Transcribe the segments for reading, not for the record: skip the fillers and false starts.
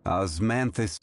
Osmanthus.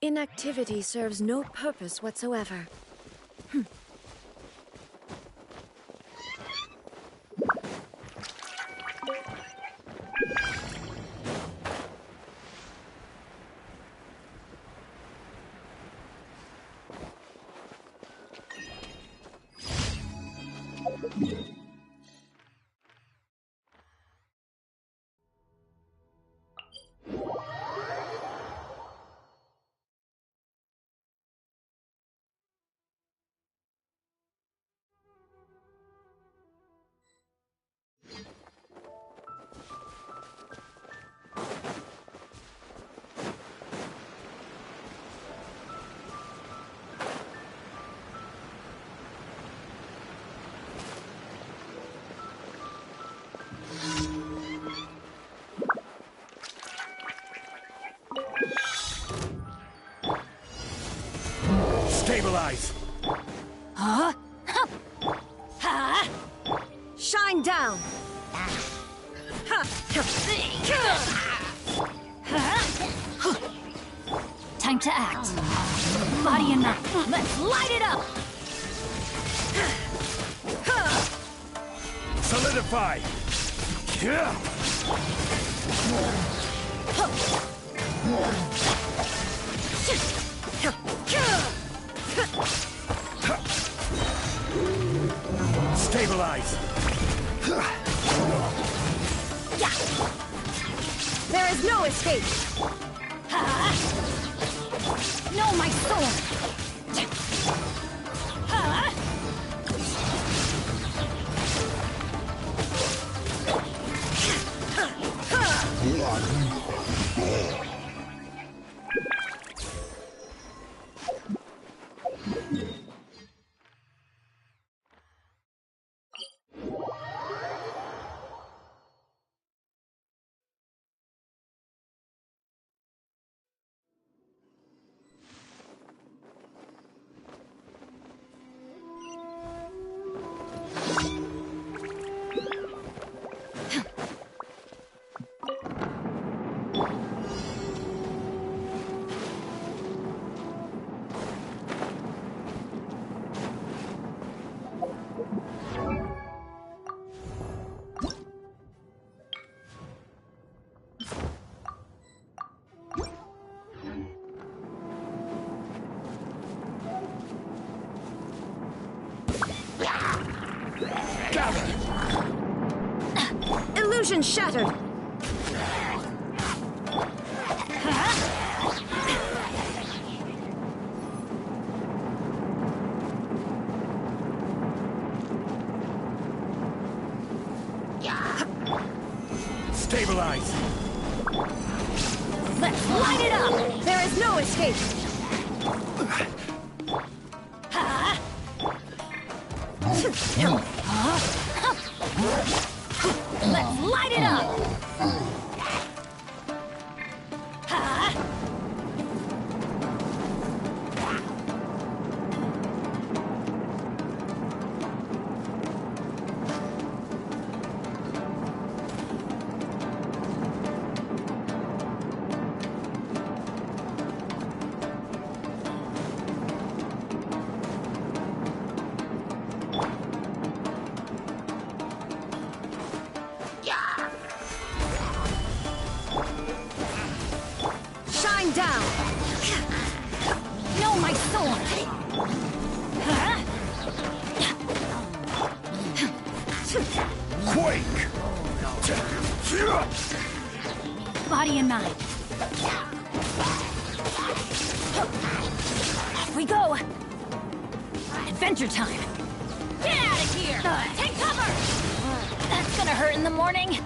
Inactivity serves no purpose whatsoever. Stabilize! Huh? Shine down! Time to act. Body and mind. Let's light it up! Solidify! Stabilize! There is no escape! No, my sword! Illusion shattered! Stabilize! Let's light it up! There is no escape! Let's light it up! Shine down! No, my sword! Quake! Body and mind. Off we go! Adventure time! Get out of here! Take cover! That's gonna hurt in the morning.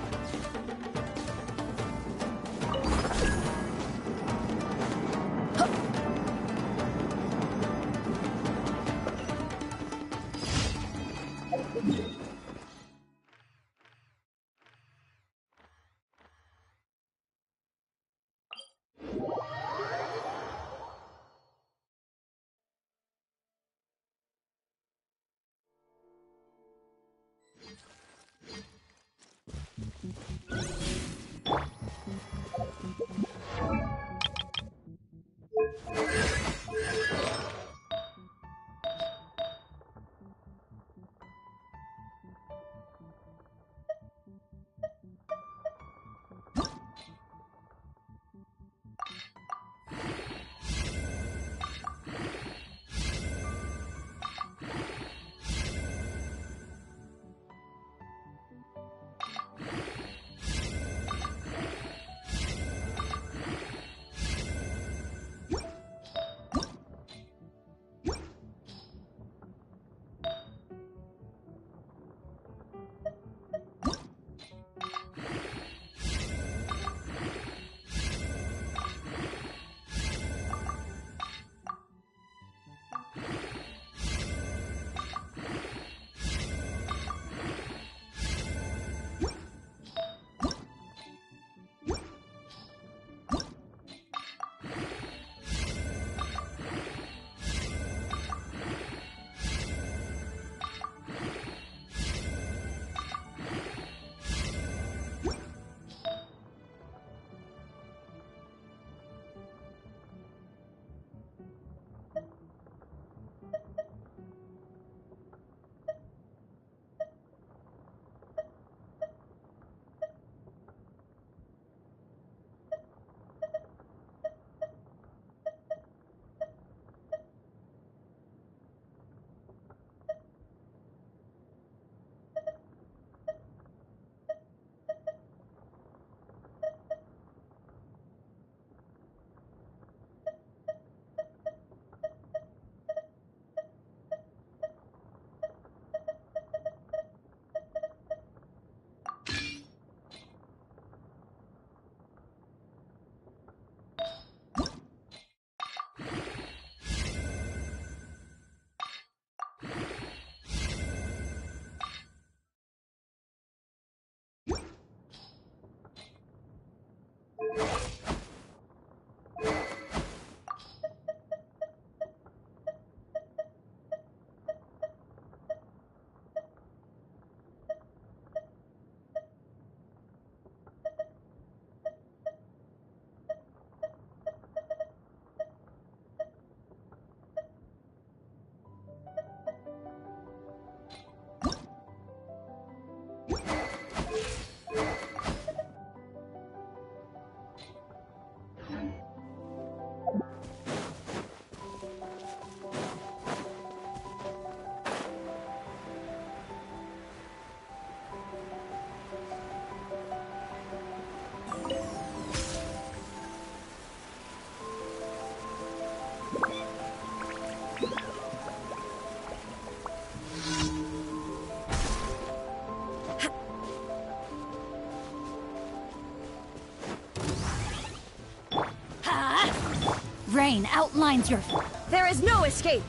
terrain outlines your... There is no escape!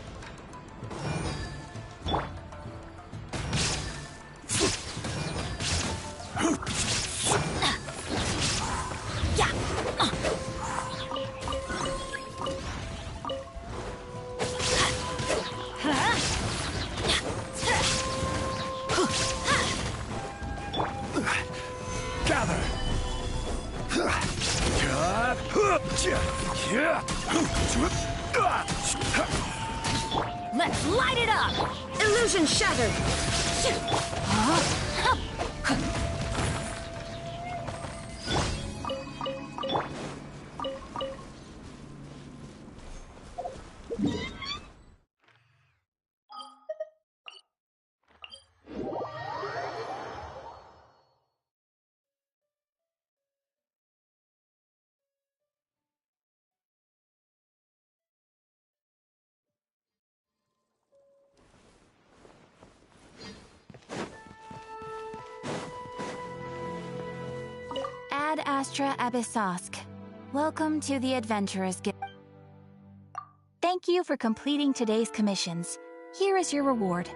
Gather! Let's light it up! Illusion shattered! Ad Astra Abyssosk. Welcome to the Adventurers Guild. Thank you for completing today's commissions. Here is your reward.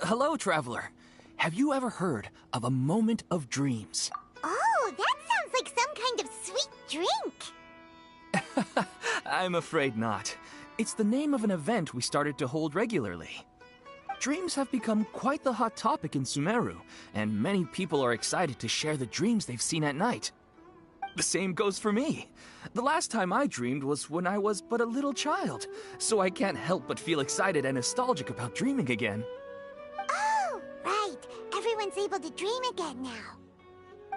Hello, traveler. Have you ever heard of a moment of dreams? Oh, that sounds like some kind of sweet drink. I'm afraid not. It's the name of an event we started to hold regularly. Dreams have become quite the hot topic in Sumeru, and many people are excited to share the dreams they've seen at night. The same goes for me. The last time I dreamed was when I was but a little child, so I can't help but feel excited and nostalgic about dreaming again. Oh, right. Everyone's able to dream again now.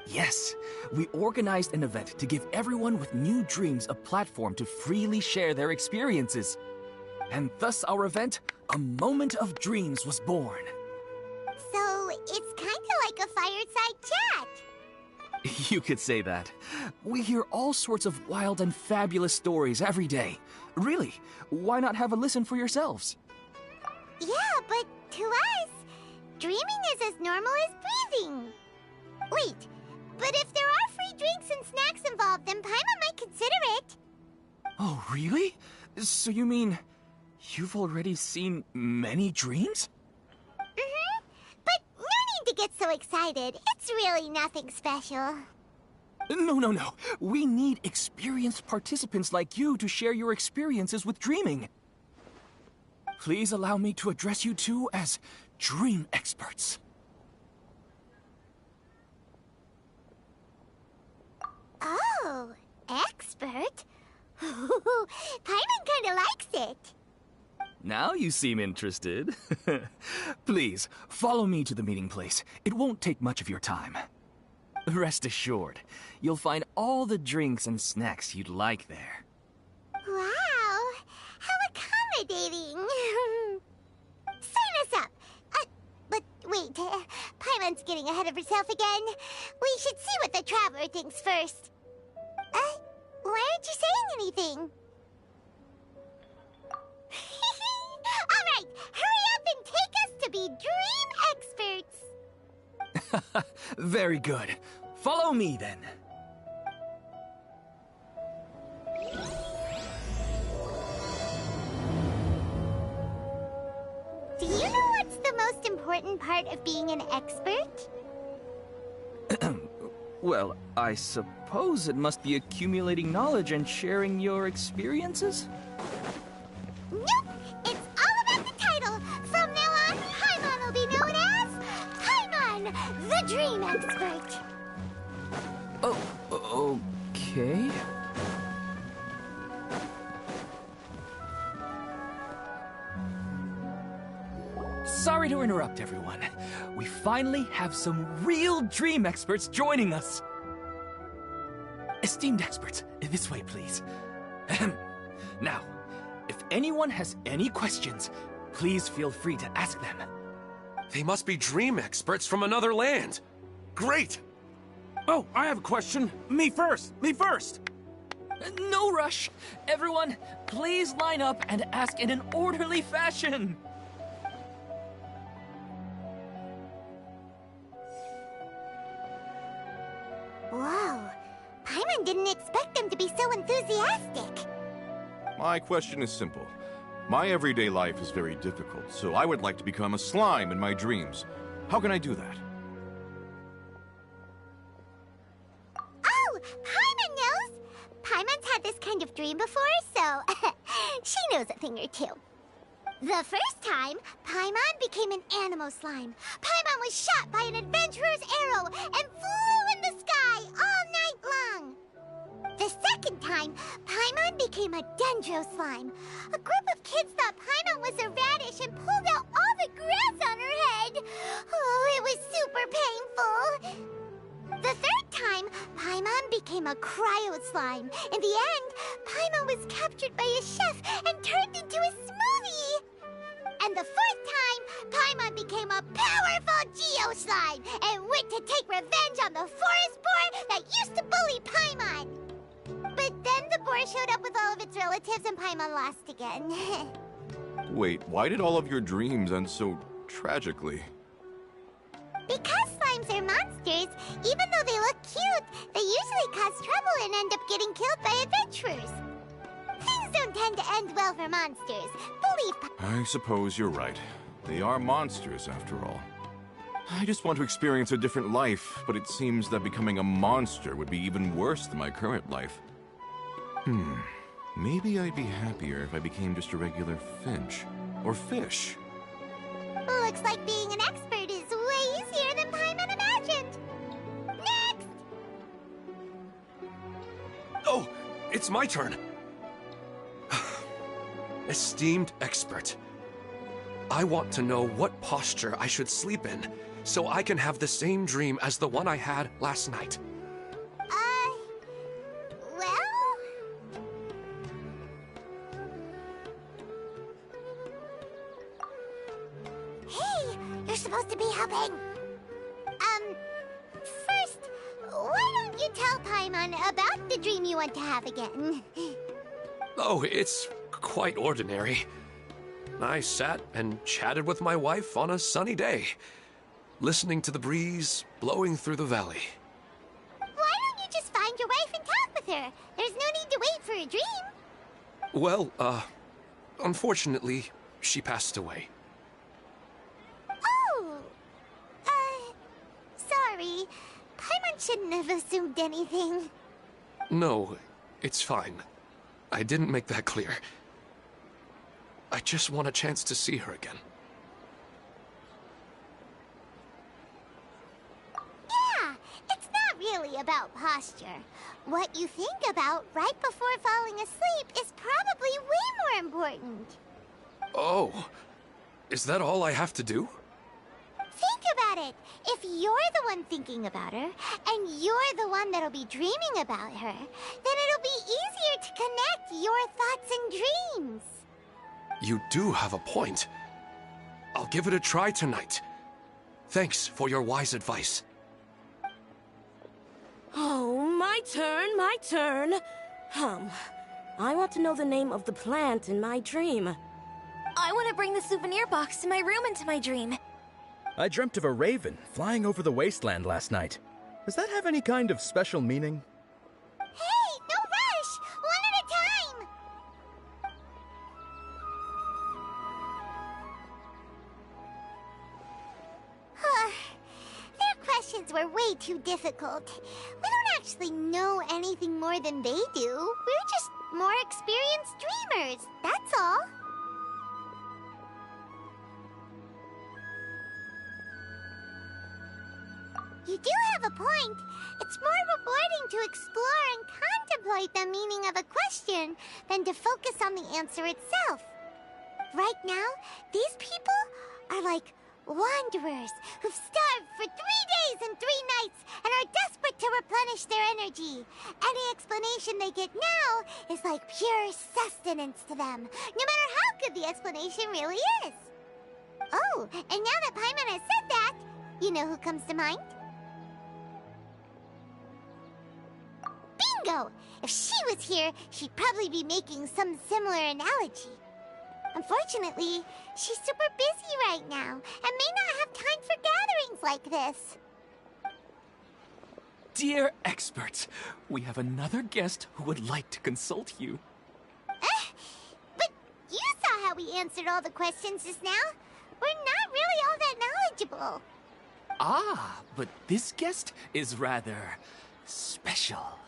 Yes, we organized an event to give everyone with new dreams a platform to freely share their experiences. And thus our event, A Moment of Dreams, was born. So, it's kind of like a fireside chat. You could say that. We hear all sorts of wild and fabulous stories every day. Really, why not have a listen for yourselves? Yeah, but to us, dreaming is as normal as breathing. Wait, But if there are free drinks and snacks involved, then Paimon might consider it. Oh, really? So you mean you've already seen many dreams? Mm-hmm. But no need to get so excited. It's really nothing special. No. We need experienced participants like you to share your experiences with dreaming. Please allow me to address you two as dream experts. Oh, expert? Paimon kinda likes it. Now you seem interested. Please, follow me to the meeting place. It won't take much of your time. Rest assured, you'll find all the drinks and snacks you'd like there. Wow, how accommodating. Sign us up. But wait, Paimon's getting ahead of herself again. We should see what the Traveler thinks first. Why aren't you saying anything? All right, hurry up and take us to be dream experts. Very good. Follow me then. Do you know what's the most important part of being an expert? Well, I suppose it must be accumulating knowledge and sharing your experiences? Nope! It's all about the title! From now on, Paimon will be known as Paimon, the Dream Expert! Oh, okay. Sorry to interrupt, everyone. We finally have some real dream experts joining us. Esteemed experts, this way, please. Now, if anyone has any questions, please feel free to ask them. They must be dream experts from another land. Great! Oh, I have a question. Me first! No rush. Everyone, please line up and ask in an orderly fashion. Whoa, Paimon didn't expect them to be so enthusiastic. My question is simple. My everyday life is very difficult, so I would like to become a slime in my dreams. How can I do that? Oh, Paimon knows! Paimon's had this kind of dream before, so she knows a thing or two. The first time, Paimon became an animal slime. Paimon was shot by an adventurer's arrow and flew in the sky all night long. The second time, Paimon became a dendro slime. A group of kids thought Paimon was a radish and pulled out all the grass on her head. Oh, it was super painful. The third time, Paimon became a cryo slime. In the end, Paimon was captured by a chef and turned into a smoothie. And the fourth time, Paimon became a powerful Geo slime and went to take revenge on the forest boar that used to bully Paimon. But then the boar showed up with all of its relatives and Paimon lost again. Wait, why did all of your dreams end so tragically? Because slimes are monsters, even though they look cute, they usually cause trouble and end up getting killed by adventurers. Things don't tend to end well for monsters. Believe I suppose you're right. They are monsters, after all. I just want to experience a different life, but it seems that becoming a monster would be even worse than my current life. Maybe I'd be happier if I became just a regular finch. Or fish. Looks like being an expert is way easier than Paimon imagined. Next! Oh, it's my turn. Esteemed expert, I want to know what posture I should sleep in so I can have the same dream as the one I had last night. Well... Hey, you're supposed to be helping. First, why don't you tell Paimon about the dream you want to have again? Oh, it's quite ordinary. I sat and chatted with my wife on a sunny day, listening to the breeze blowing through the valley. her. There's no need to wait for a dream. Well, unfortunately, she passed away. Oh! Sorry. Paimon shouldn't have assumed anything. No, it's fine. I didn't make that clear. I just want a chance to see her again. Yeah, it's not really about posture. What you think about right before falling asleep is probably way more important. Oh, is that all I have to do? Think about it. If you're the one thinking about her, and you're the one that'll be dreaming about her, then it'll be easier to connect your thoughts and dreams. You do have a point. I'll give it a try tonight. Thanks for your wise advice. Oh, my turn, my turn. I want to know the name of the plant in my dream. I want to bring the souvenir box to my room into my dream. I dreamt of a raven flying over the wasteland last night. Does that have any kind of special meaning? Hey, no rush! One at a time! Their questions were way too difficult. We don't actually know anything more than they do. We're just more experienced dreamers, that's all. You do have a point. It's more rewarding to explore and contemplate the meaning of a question than to focus on the answer itself. Right now, these people are like wanderers who've starved for 3 days and 3 nights and are desperate to replenish their energy. Any explanation they get now is like pure sustenance to them, no matter how good the explanation really is. Oh, and now that Paimon has said that, you know who comes to mind? Bingo! If she was here, she'd probably be making some similar analogy. Unfortunately, she's super busy right now and may not have time for gatherings like this. Dear experts, we have another guest who would like to consult you. But you saw how we answered all the questions just now. We're not really all that knowledgeable. Ah, but this guest is rather special.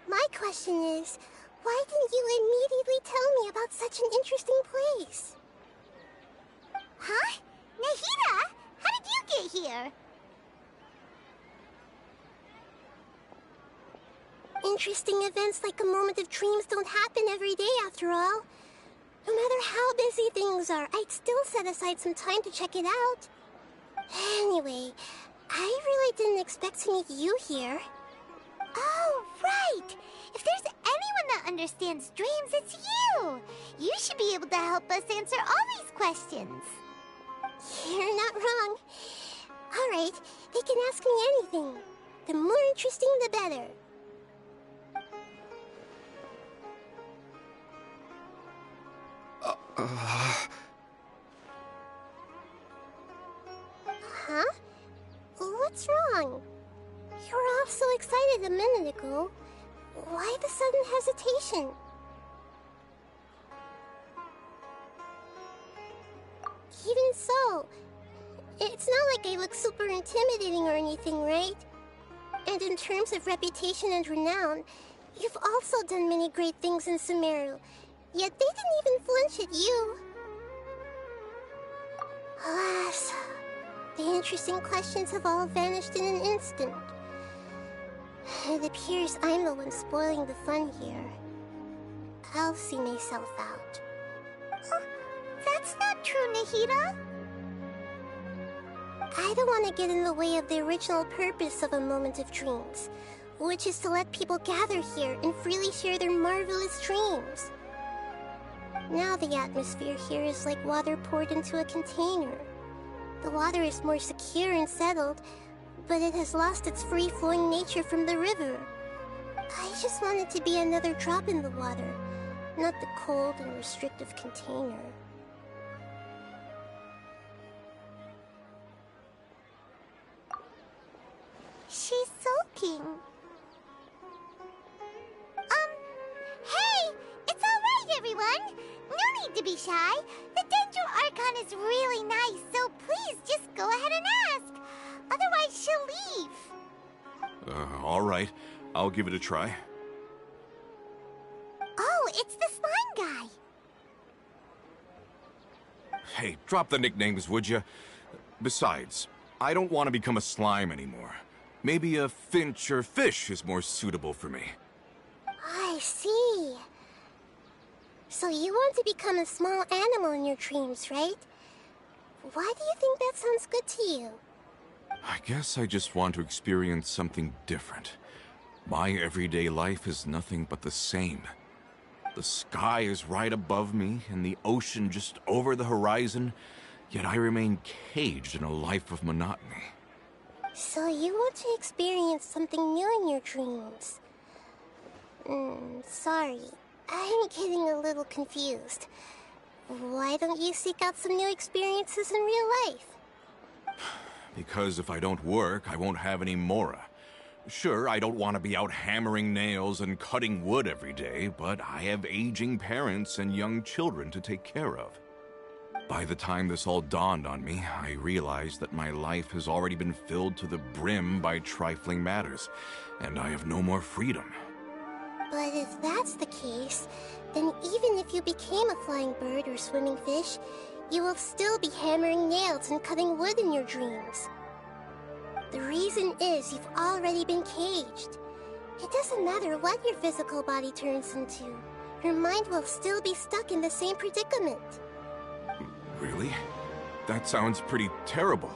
My question is, why didn't you immediately tell me about such an interesting place? Huh? Nahida? How did you get here? Interesting events like a moment of dreams don't happen every day after all. No matter how busy things are, I'd still set aside some time to check it out. Anyway, I really didn't expect to meet you here. Oh, right! If there's anyone that understands dreams, it's you! You should be able to help us answer all these questions. You're not wrong. Alright, they can ask me anything. The more interesting, the better. Huh? What's wrong? You were all so excited a minute ago. Why the sudden hesitation? Even so, it's not like I look super intimidating or anything, right? And in terms of reputation and renown, you've also done many great things in Sumeru, yet they didn't even flinch at you. Alas, the interesting questions have all vanished in an instant. It appears I'm the one spoiling the fun here. I'll see myself out. That's not true, Nahida. I don't want to get in the way of the original purpose of a moment of dreams, which is to let people gather here and freely share their marvelous dreams. Now the atmosphere here is like water poured into a container. The water is more secure and settled, but it has lost its free-flowing nature from the river. I just want it to be another drop in the water, not the cold and restrictive container. She's sulking. Hey! It's alright, everyone! No need to be shy. The Dendro Archon is really nice, so please just go ahead and ask. Otherwise, she'll leave. All right. I'll give it a try. Oh, it's the slime guy. Hey, drop the nicknames, would you? Besides, I don't want to become a slime anymore. Maybe a finch or fish is more suitable for me. I see. So you want to become a small animal in your dreams, right? Why do you think that sounds good to you? I guess I just want to experience something different. My everyday life is nothing but the same. The sky is right above me, and the ocean just over the horizon, yet I remain caged in a life of monotony. So you want to experience something new in your dreams? Sorry. I'm getting a little confused. Why don't you seek out some new experiences in real life? Because if I don't work, I won't have any Mora. Sure, I don't want to be out hammering nails and cutting wood every day, but I have aging parents and young children to take care of. By the time this all dawned on me, I realized that my life has already been filled to the brim by trifling matters, and I have no more freedom. But if that's the case, then even if you became a flying bird or swimming fish, you will still be hammering nails and cutting wood in your dreams. The reason is you've already been caged. It doesn't matter what your physical body turns into. Your mind will still be stuck in the same predicament. Really? That sounds pretty terrible.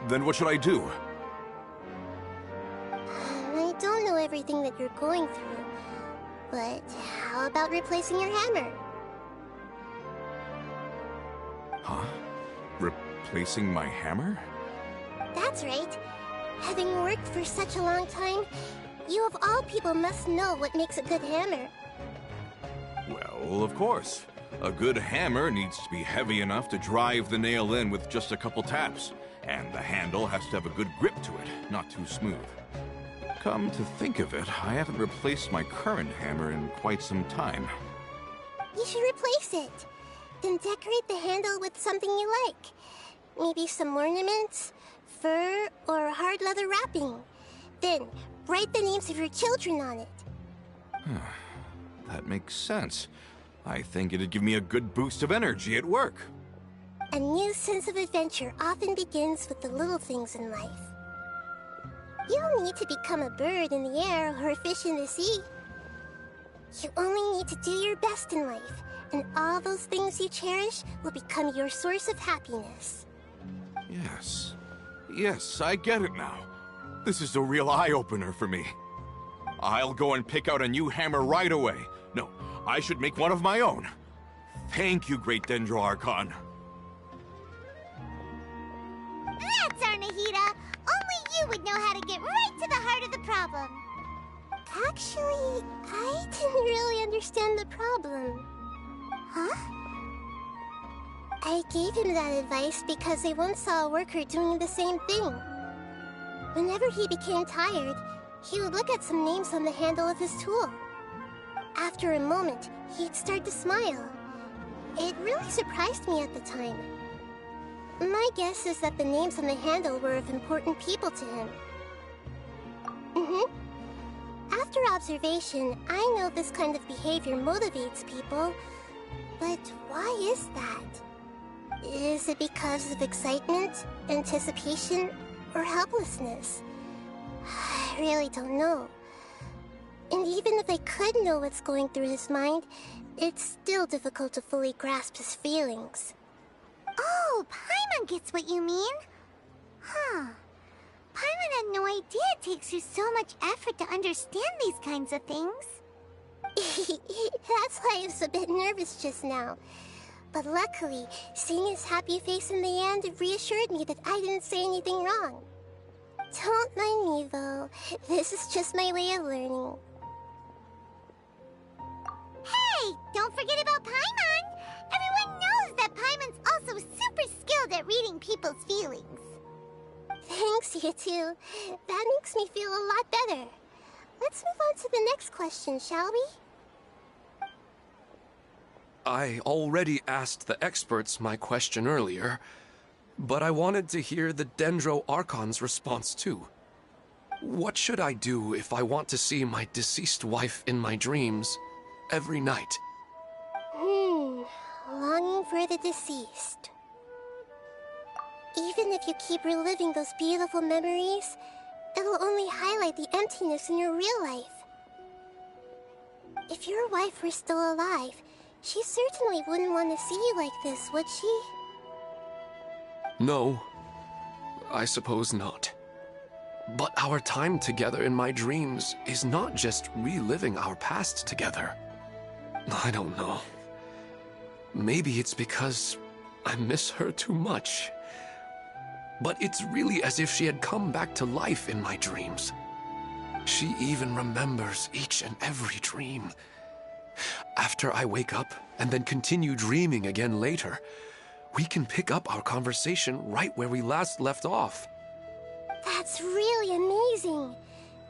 Then what should I do? I don't know everything that you're going through, but how about replacing your hammer? Huh? Replacing my hammer? That's right. Having worked for such a long time, you of all people must know what makes a good hammer. Well, of course. A good hammer needs to be heavy enough to drive the nail in with just a couple taps. And the handle has to have a good grip to it, not too smooth. Come to think of it, I haven't replaced my current hammer in quite some time. You should replace it. Then decorate the handle with something you like. Maybe some ornaments, fur, or hard leather wrapping. Then, write the names of your children on it. That makes sense. I think it'd give me a good boost of energy at work. A new sense of adventure often begins with the little things in life. You don't need to become a bird in the air or a fish in the sea. You only need to do your best in life, and all those things you cherish will become your source of happiness. Yes. Yes, I get it now. This is a real eye-opener for me. I'll go and pick out a new hammer right away. No, I should make one of my own. Thank you, Great Dendro Archon. That's our Nahida. Only you would know how to get right to the heart of the problem. Actually, I didn't really understand the problem. Huh? I gave him that advice because I once saw a worker doing the same thing. Whenever he became tired, he would look at some names on the handle of his tool. After a moment, he'd start to smile. It really surprised me at the time. My guess is that the names on the handle were of important people to him. After observation, I know this kind of behavior motivates people. But why is that? Is it because of excitement, anticipation, or helplessness? I really don't know. And even if I could know what's going through his mind, it's still difficult to fully grasp his feelings. Oh, Paimon gets what you mean. Huh. Paimon had no idea it takes you so much effort to understand these kinds of things. That's why I was a bit nervous just now. But luckily, seeing his happy face in the end reassured me that I didn't say anything wrong. Don't mind me, though. This is just my way of learning. Hey! Don't forget about Paimon! Everyone knows that Paimon's also super skilled at reading people's feelings. Thanks miss you too. That makes me feel a lot better. Let's move on to the next question, shall we? I already asked the experts my question earlier, but I wanted to hear the Dendro Archon's response too. What should I do if I want to see my deceased wife in my dreams every night? Longing for the deceased. Even if you keep reliving those beautiful memories, it'll only highlight the emptiness in your real life. If your wife were still alive, she certainly wouldn't want to see you like this, would she? No, I suppose not. But our time together in my dreams is not just reliving our past together. I don't know. Maybe it's because I miss her too much. But it's really as if she had come back to life in my dreams. She even remembers each and every dream. After I wake up and then continue dreaming again later, we can pick up our conversation right where we last left off. That's really amazing.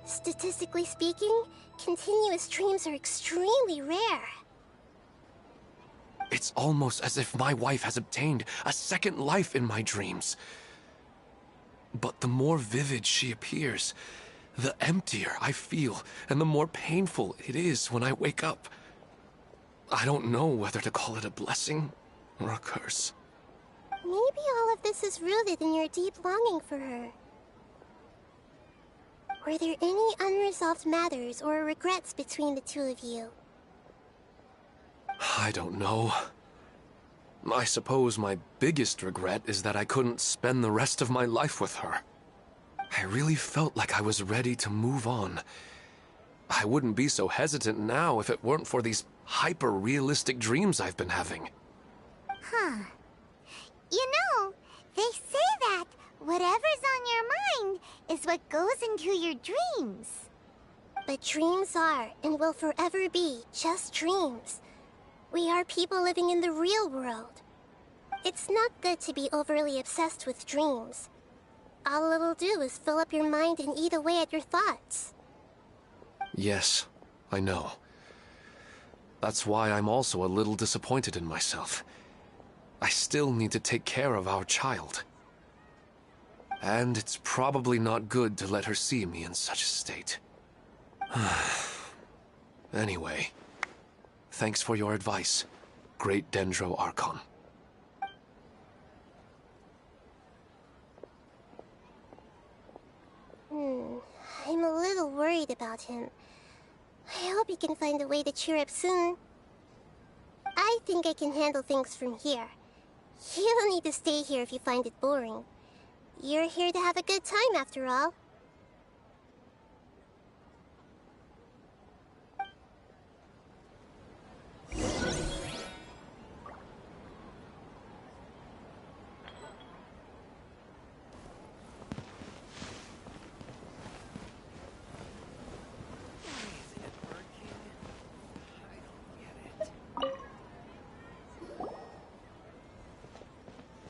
Statistically speaking, continuous dreams are extremely rare. It's almost as if my wife has obtained a second life in my dreams. But the more vivid she appears, the emptier I feel, and the more painful it is when I wake up. I don't know whether to call it a blessing or a curse. Maybe all of this is rooted in your deep longing for her. Were there any unresolved matters or regrets between the two of you? I don't know. I suppose my biggest regret is that I couldn't spend the rest of my life with her. I really felt like I was ready to move on. I wouldn't be so hesitant now if it weren't for these hyper-realistic dreams I've been having. You know, they say that whatever's on your mind is what goes into your dreams. But dreams are, and will forever be, just dreams. We are people living in the real world. It's not good to be overly obsessed with dreams. All it'll do is fill up your mind and eat away at your thoughts. Yes, I know. That's why I'm also a little disappointed in myself. I still need to take care of our child. And it's probably not good to let her see me in such a state. Anyway, thanks for your advice, Great Dendro Archon. I'm a little worried about him. I hope he can find a way to cheer up soon. I think I can handle things from here. You don't need to stay here if you find it boring. You're here to have a good time, after all.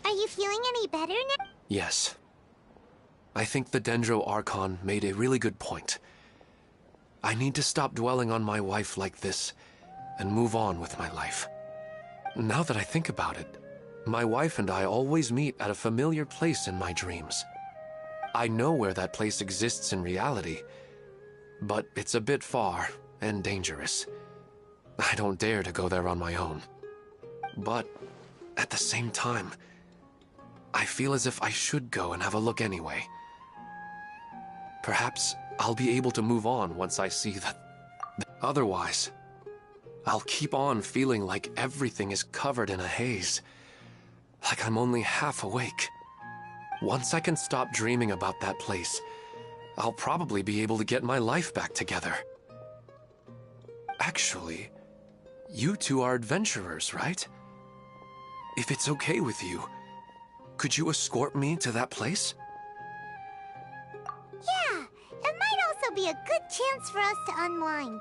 Are you feeling any better now? Yes. I think the Dendro Archon made a really good point. I need to stop dwelling on my wife like this and move on with my life. Now that I think about it, my wife and I always meet at a familiar place in my dreams. I know where that place exists in reality, but it's a bit far and dangerous. I don't dare to go there on my own. But at the same time, I feel as if I should go and have a look anyway. Perhaps I'll be able to move on once I see that. Otherwise, I'll keep on feeling like everything is covered in a haze. Like I'm only half awake. Once I can stop dreaming about that place, I'll probably be able to get my life back together. Actually, you two are adventurers, right? If it's okay with you, could you escort me to that place? Yeah, it might also be a good chance for us to unwind.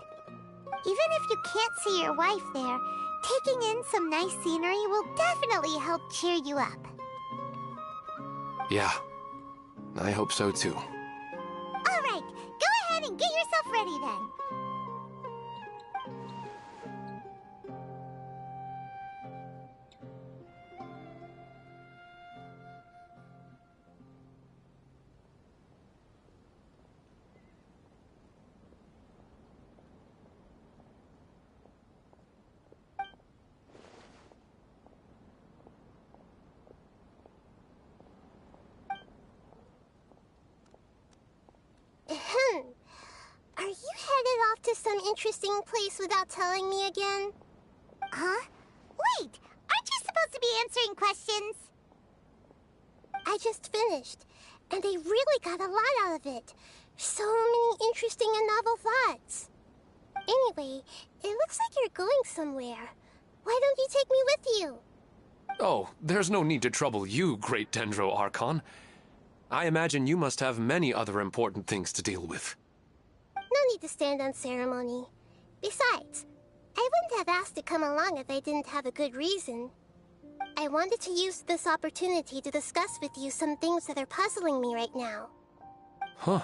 Even if you can't see your wife there, taking in some nice scenery will definitely help cheer you up. Yeah, I hope so too. All right, go ahead and get yourself ready then. Are you headed off to some interesting place without telling me again? Huh? Wait, aren't you supposed to be answering questions? I just finished, and I really got a lot out of it. So many interesting and novel thoughts. Anyway, it looks like you're going somewhere. Why don't you take me with you? Oh, there's no need to trouble you, great Dendro Archon. I imagine you must have many other important things to deal with. No need to stand on ceremony. Besides, I wouldn't have asked to come along if I didn't have a good reason. I wanted to use this opportunity to discuss with you some things that are puzzling me right now. Huh.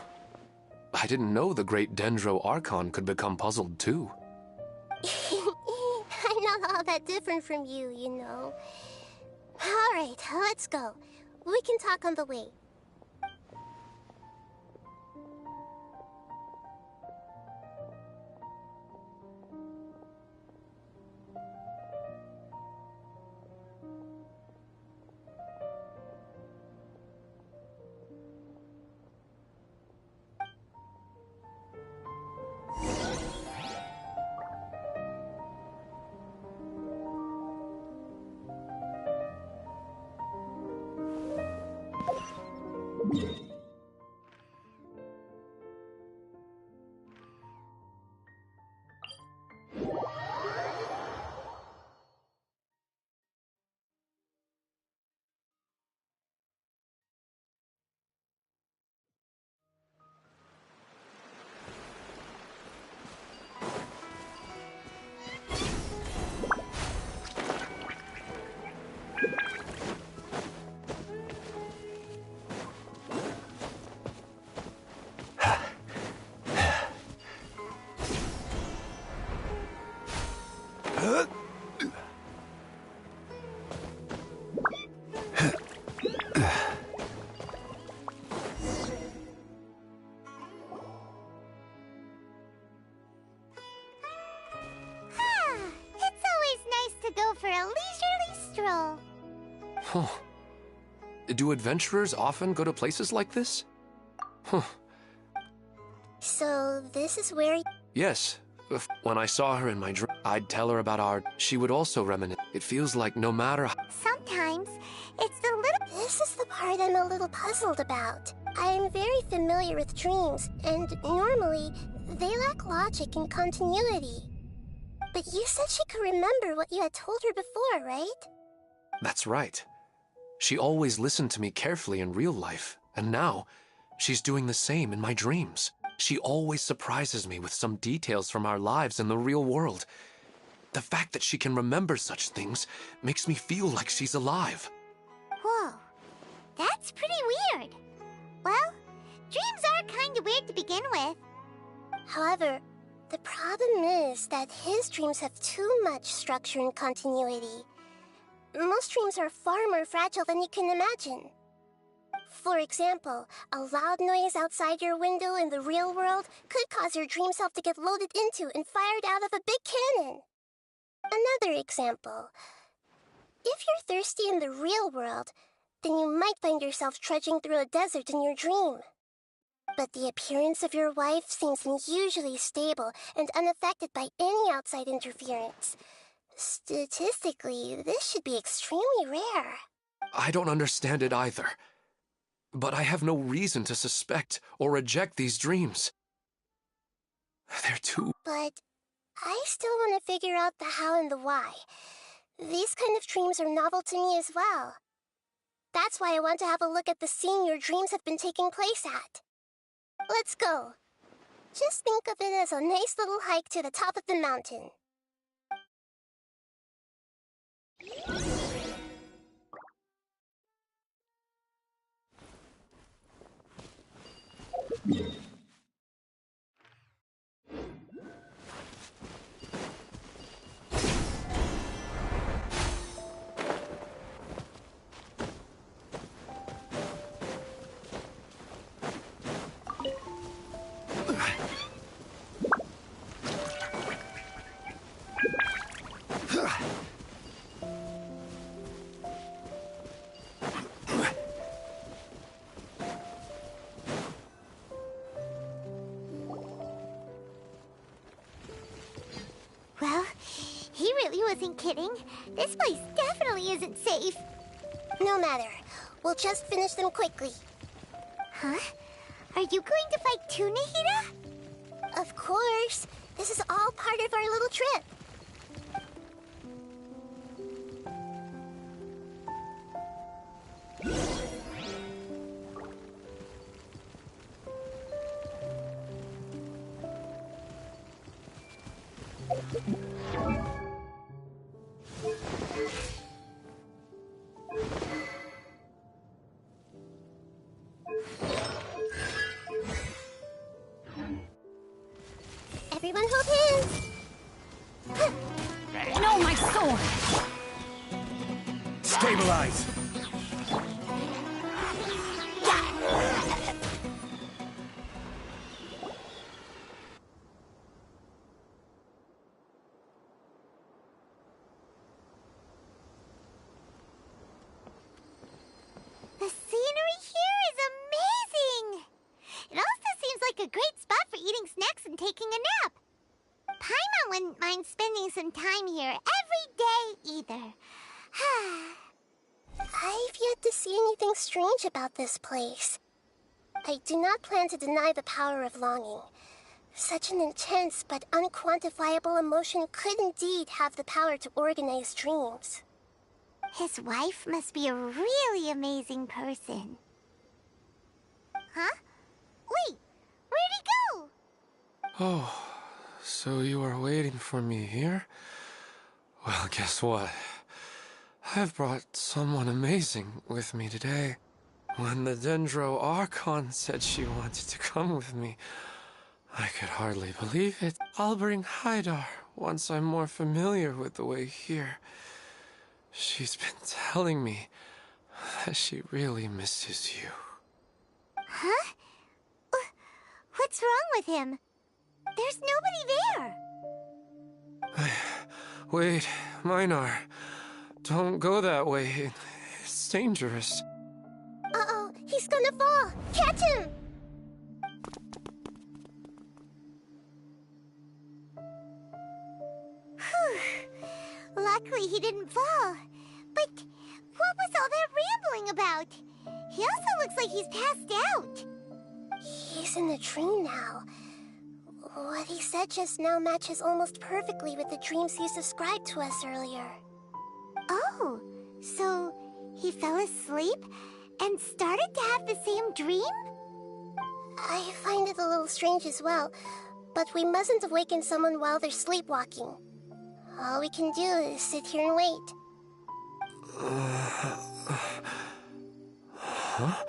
I didn't know the great Dendro Archon could become puzzled too. I'm not all that different from you, you know. All right, let's go. We can talk on the way. Go for a leisurely stroll. Huh. Do adventurers often go to places like this? Huh. So, this is where... Yes. When I saw her in my dream, I'd tell her about art. She would also reminisce. It feels like no matter how... Sometimes, it's the little... This is the part I'm a little puzzled about. I am very familiar with dreams, and normally, they lack logic and continuity. But you said she could remember what you had told her before, right? That's right. She always listened to me carefully in real life, and now, she's doing the same in my dreams. She always surprises me with some details from our lives in the real world. The fact that she can remember such things makes me feel like she's alive. Whoa, that's pretty weird. Well, dreams are kind of weird to begin with. However, the problem is that his dreams have too much structure and continuity. Most dreams are far more fragile than you can imagine. For example, a loud noise outside your window in the real world could cause your dream self to get loaded into and fired out of a big cannon. Another example. If you're thirsty in the real world, then you might find yourself trudging through a desert in your dream. But the appearance of your wife seems unusually stable and unaffected by any outside interference. Statistically, this should be extremely rare. I don't understand it either. But I have no reason to suspect or reject these dreams. They're too... But I still want to figure out the how and the why. These kind of dreams are novel to me as well. That's why I want to have a look at the scene your dreams have been taking place at. Let's go. Just think of it as a nice little hike to the top of the mountain. wasn't kidding. This place definitely isn't safe. No matter. We'll just finish them quickly. Huh? Are you going to fight too, Nahida? Of course. This is all part of our little trip. Everyone hold hands! No, my sword! Stabilize! The scenery here is amazing! It also seems like a great spot for eating snacks and taking a nap. Paimon wouldn't mind spending some time here every day either. I've yet to see anything strange about this place. I do not plan to deny the power of longing. Such an intense but unquantifiable emotion could indeed have the power to organize dreams. His wife must be a really amazing person. Huh? Wait, where'd he go? Oh, so you are waiting for me here? Well, guess what? I've brought someone amazing with me today. When the Dendro Archon said she wanted to come with me, I could hardly believe it. I'll bring Haidar once I'm more familiar with the way here. She's been telling me that she really misses you. Huh? What's wrong with him? There's nobody there. Wait, Minar. Don't go that way. It's dangerous. Uh-oh, he's gonna fall. Catch him! Whew. Luckily he didn't fall. But what was all that rambling about? He also looks like he's passed out. He's in the dream now. What he said just now matches almost perfectly with the dreams he's described to us earlier. Oh, so he fell asleep and started to have the same dream? I find it a little strange as well, but we mustn't awaken someone while they're sleepwalking. All we can do is sit here and wait. Huh?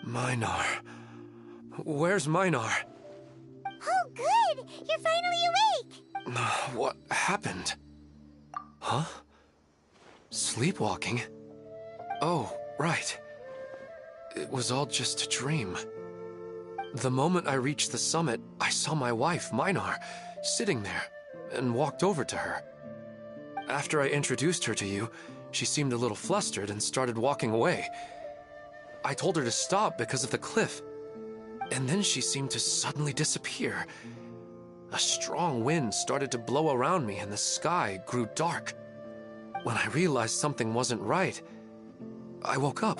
Minar. Where's Minar? Oh, good! You're finally awake! What happened? Huh? Sleepwalking? Oh, right. It was all just a dream. The moment I reached the summit, I saw my wife, Minar, sitting there, and walked over to her. After I introduced her to you, she seemed a little flustered and started walking away. I told her to stop because of the cliff, and then she seemed to suddenly disappear. A strong wind started to blow around me and the sky grew dark. When I realized something wasn't right, I woke up.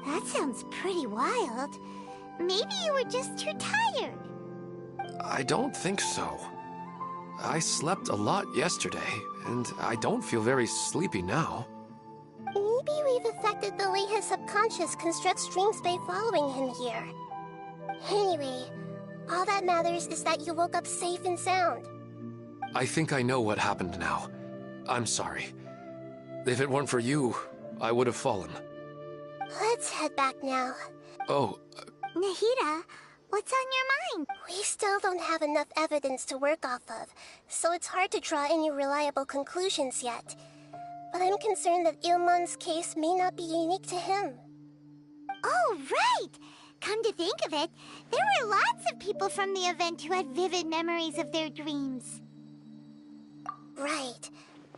That sounds pretty wild. Maybe you were just too tired. I don't think so. I slept a lot yesterday, and I don't feel very sleepy now. Maybe we've affected the way his subconscious constructs dreams by following him here. Anyway, all that matters is that you woke up safe and sound. I think I know what happened now. I'm sorry. If it weren't for you, I would have fallen. Let's head back now. Oh. Nahida, what's on your mind? We still don't have enough evidence to work off of, so it's hard to draw any reliable conclusions yet. But I'm concerned that Ilmon's case may not be unique to him. Oh, right! Come to think of it, there were lots of people from the event who had vivid memories of their dreams. Right.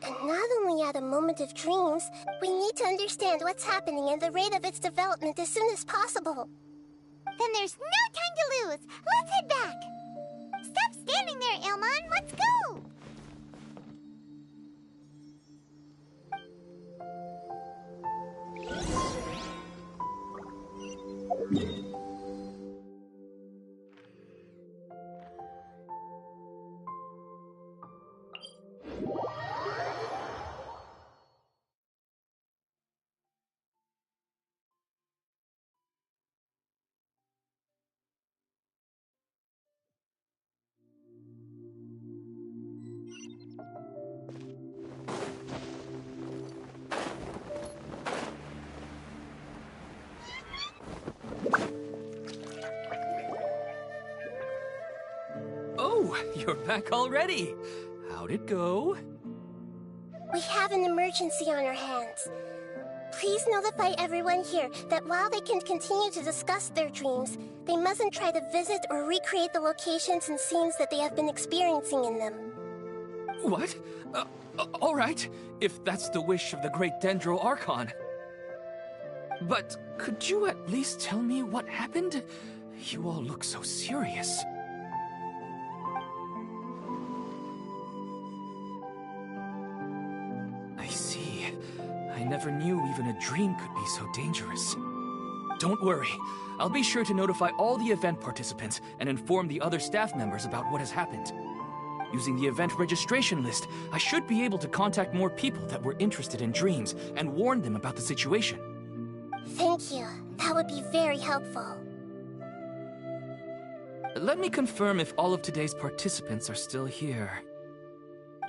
And not only at a moment of dreams, we need to understand what's happening and the rate of its development as soon as possible. Then there's no time to lose. Let's head back. Stop standing there, Ilmon. Let's go! Oh, you're back already. How'd it go? We have an emergency on our hands. Please notify everyone here that while they can continue to discuss their dreams, they mustn't try to visit or recreate the locations and scenes that they have been experiencing in them. What? All right, if that's the wish of the great Dendro Archon. But could you at least tell me what happened? You all look so serious. I see. I never knew even a dream could be so dangerous. Don't worry. I'll be sure to notify all the event participants and inform the other staff members about what has happened. Using the event registration list, I should be able to contact more people that were interested in dreams and warn them about the situation. Thank you. That would be very helpful. Let me confirm if all of today's participants are still here.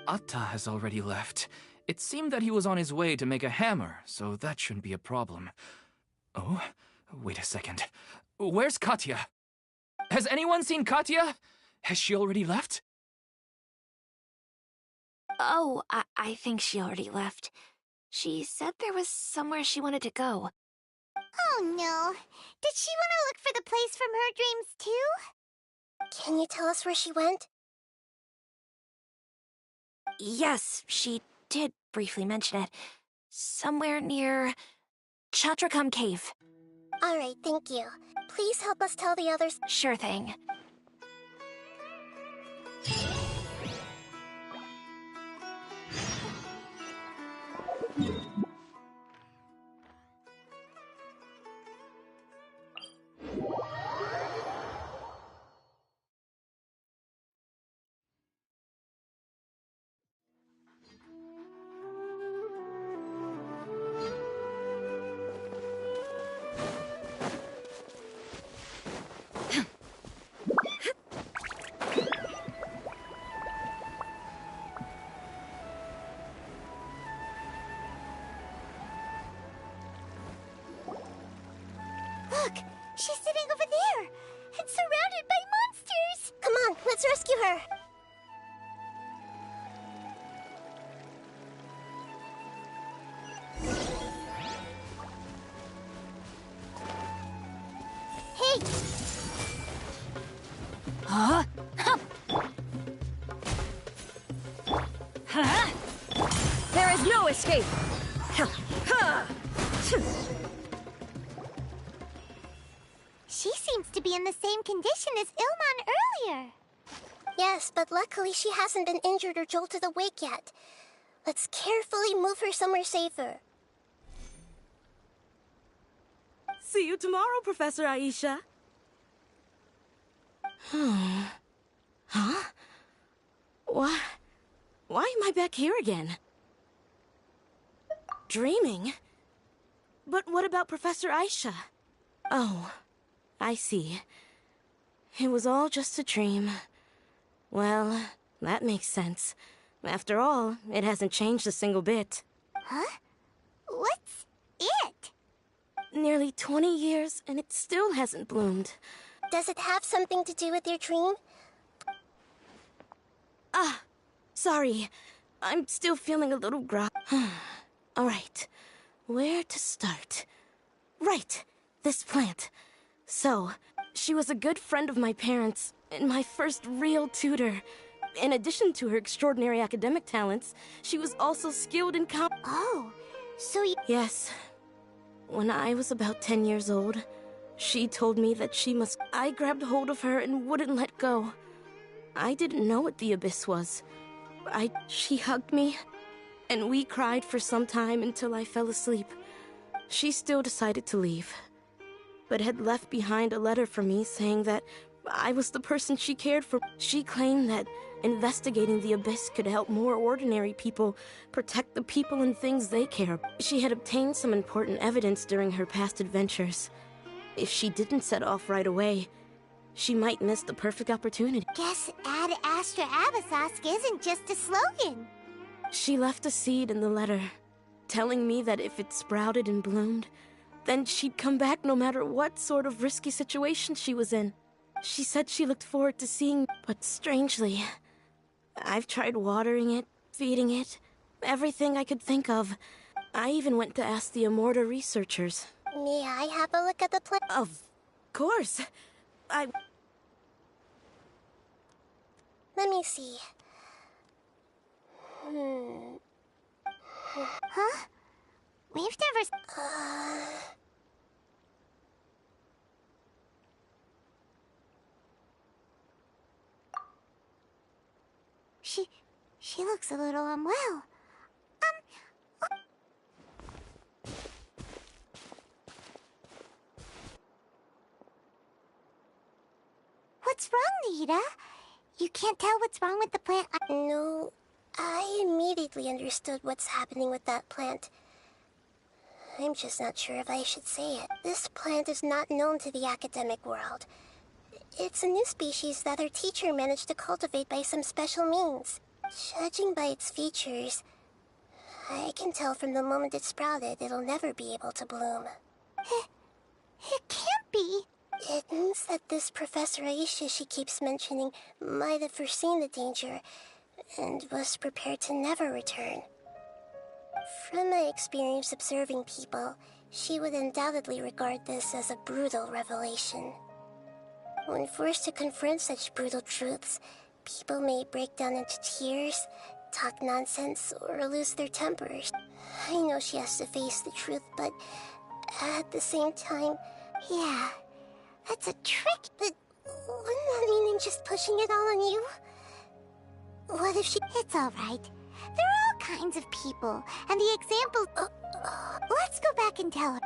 Atta has already left. It seemed that he was on his way to make a hammer, so that shouldn't be a problem. Oh, wait a second. Where's Katya? Has anyone seen Katya? Has she already left? Oh, I think she already left. She said there was somewhere she wanted to go. Oh no. Did she want to look for the place from her dreams too? Can you tell us where she went? Yes, she did briefly mention it. Somewhere near Chatrakam Cave. Alright, thank you. Please help us tell the others. Sure thing. Look! She's sitting over there! And surrounded by monsters! Come on, let's rescue her! Hey! Huh? Huh? There is no escape! She seems to be in the same condition as Ilmon earlier. Yes, but luckily she hasn't been injured or jolted awake yet. Let's carefully move her somewhere safer. See you tomorrow, Professor Aisha. Huh? Why am I back here again? Dreaming? But what about Professor Aisha? Oh, I see. It was all just a dream. Well, that makes sense. After all, it hasn't changed a single bit. Huh? What's it? Nearly 20 years, and it still hasn't bloomed. Does it have something to do with your dream? Ah, sorry. I'm still feeling a little groggy. All right, where to start? Right, this plant. So, she was a good friend of my parents, and my first real tutor. In addition to her extraordinary academic talents, she was also skilled in Oh, so you... Yes. When I was about 10 years old, she told me that she must... I grabbed hold of her and wouldn't let go. I didn't know what the abyss was. She hugged me, and we cried for some time until I fell asleep. She still decided to leave, but had left behind a letter for me saying that I was the person she cared for. She claimed that investigating the abyss could help more ordinary people protect the people and things they care about. She had obtained some important evidence during her past adventures. If she didn't set off right away, she might miss the perfect opportunity. Guess Ad Astra Abyssosque isn't just a slogan. She left a seed in the letter, telling me that if it sprouted and bloomed, then she'd come back no matter what sort of risky situation she was in. She said she looked forward to seeing, but strangely, I've tried watering it, feeding it, everything I could think of. I even went to ask the Immorta researchers. May I have a look at the plant? Of course. Let me see. Huh? We've never... She looks a little unwell. What's wrong, Nita? You can't tell what's wrong with the plant? No, I immediately understood what's happening with that plant. I'm just not sure if I should say it. This plant is not known to the academic world. It's a new species that our teacher managed to cultivate by some special means. Judging by its features, I can tell from the moment it sprouted, it'll never be able to bloom. It can't be. It means that this Professor Aisha she keeps mentioning might have foreseen the danger and was prepared to never return. From my experience observing people, she would undoubtedly regard this as a brutal revelation. When forced to confront such brutal truths, people may break down into tears, talk nonsense, or lose their tempers. I know she has to face the truth, but at the same time... Yeah, that's a trick. But wouldn't that mean I'm just pushing it all on you? What if she... It's all right. There are all kinds of people, and the example... let's go back and tell her.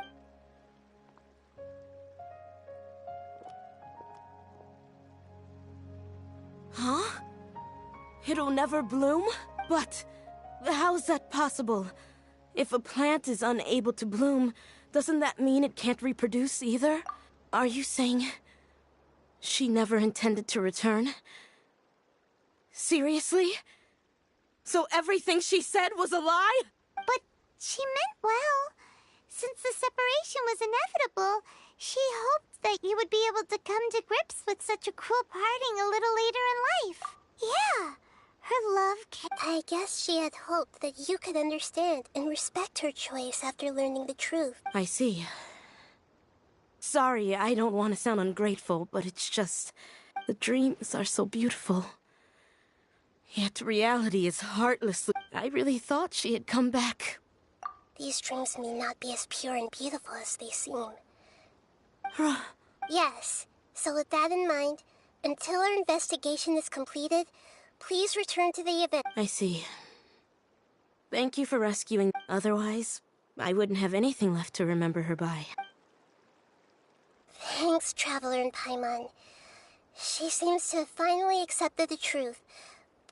Huh? It'll never bloom? But how's that possible? If a plant is unable to bloom, doesn't that mean it can't reproduce either? Are you saying she never intended to return? Seriously? So everything she said was a lie? But she meant well. Since the separation was inevitable, she hoped that you would be able to come to grips with such a cruel parting a little later in life. Yeah, her love I guess she had hoped that you could understand and respect her choice after learning the truth. I see. Sorry, I don't want to sound ungrateful, but it's just... the dreams are so beautiful. Yet reality is heartless. I really thought she had come back. These dreams may not be as pure and beautiful as they seem. Yes, so with that in mind, until our investigation is completed, please return to the event. I see. Thank you for rescuing. Otherwise, I wouldn't have anything left to remember her by. Thanks, Traveler and Paimon. She seems to have finally accepted the truth,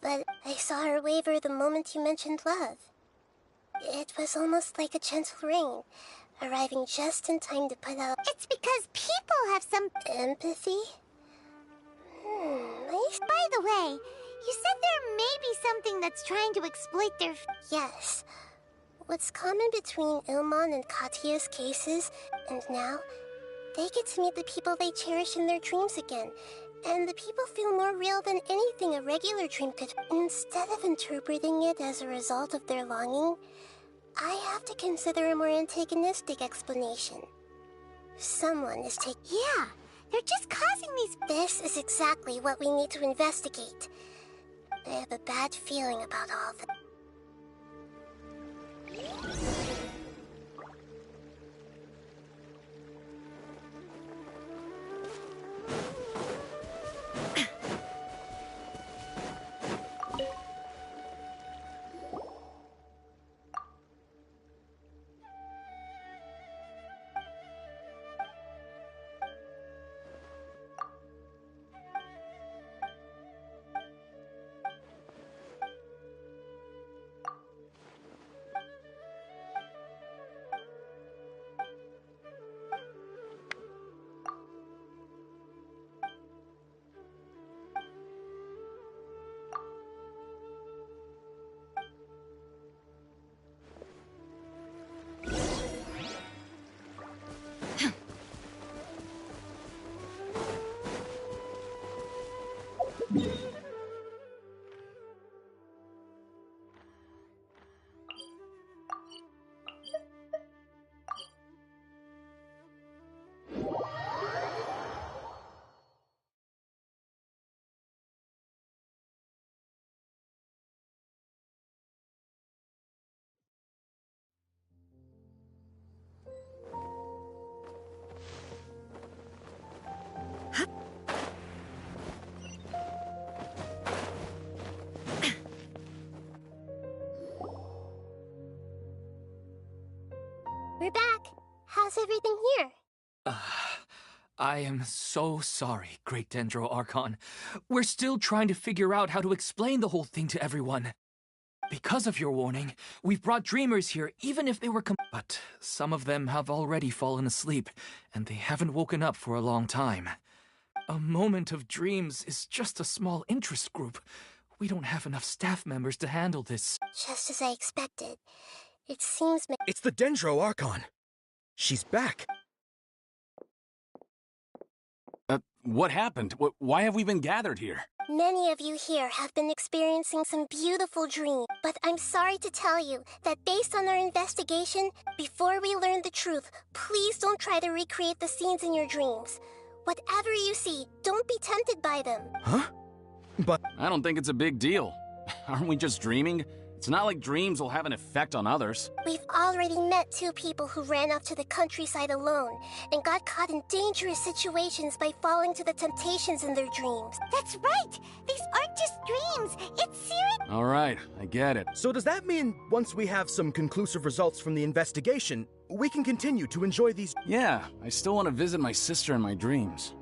but I saw her waver the moment you mentioned love. It was almost like a gentle rain, arriving just in time to put out... It's because people have some... empathy? By the way, you said there may be something that's trying to exploit their... Yes. What's common between Ilmon and Katya's cases, and now, they get to meet the people they cherish in their dreams again, and the people feel more real than anything a regular dream could. Instead of interpreting it as a result of their longing, I have to consider a more antagonistic explanation. Someone is taking... Yeah, they're just causing these... This is exactly what we need to investigate. I have a bad feeling about all this. We're back. How's everything here? I am so sorry, Great Dendro Archon. We're still trying to figure out how to explain the whole thing to everyone. Because of your warning, we've brought dreamers here even if they were but some of them have already fallen asleep, and they haven't woken up for a long time. A moment of dreams is just a small interest group. We don't have enough staff members to handle this. Just as I expected. It seems It's the Dendro Archon. She's back. What happened? Why have we been gathered here? many of you here have been experiencing some beautiful dreams. But I'm sorry to tell you that based on our investigation, before we learn the truth, please don't try to recreate the scenes in your dreams. Whatever you see, don't be tempted by them. Huh? But I don't think it's a big deal. Aren't we just dreaming? It's not like dreams will have an effect on others. We've already met 2 people who ran off to the countryside alone and got caught in dangerous situations by falling to the temptations in their dreams. That's right! These aren't just dreams! It's serious! All right, I get it. so does that mean once we have some conclusive results from the investigation, we can continue to enjoy these? Yeah, I still want to visit my sister in my dreams.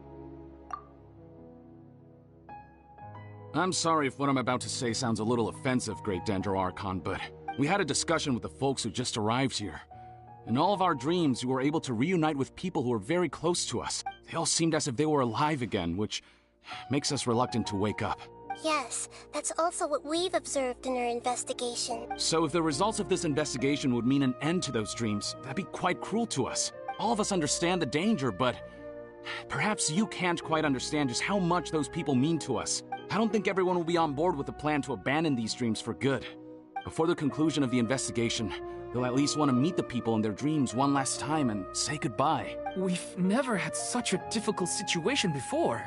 I'm sorry if what I'm about to say sounds a little offensive, Great Dendro Archon, but we had a discussion with the folks who just arrived here. In all of our dreams, we were able to reunite with people who were very close to us. They all seemed as if they were alive again, which makes us reluctant to wake up. Yes, that's also what we've observed in our investigation. So if the results of this investigation would mean an end to those dreams, that'd be quite cruel to us. All of us understand the danger, but perhaps you can't quite understand just how much those people mean to us. I don't think everyone will be on board with the plan to abandon these dreams for good. Before the conclusion of the investigation, they'll at least want to meet the people in their dreams one last time and say goodbye. We've never had such a difficult situation before.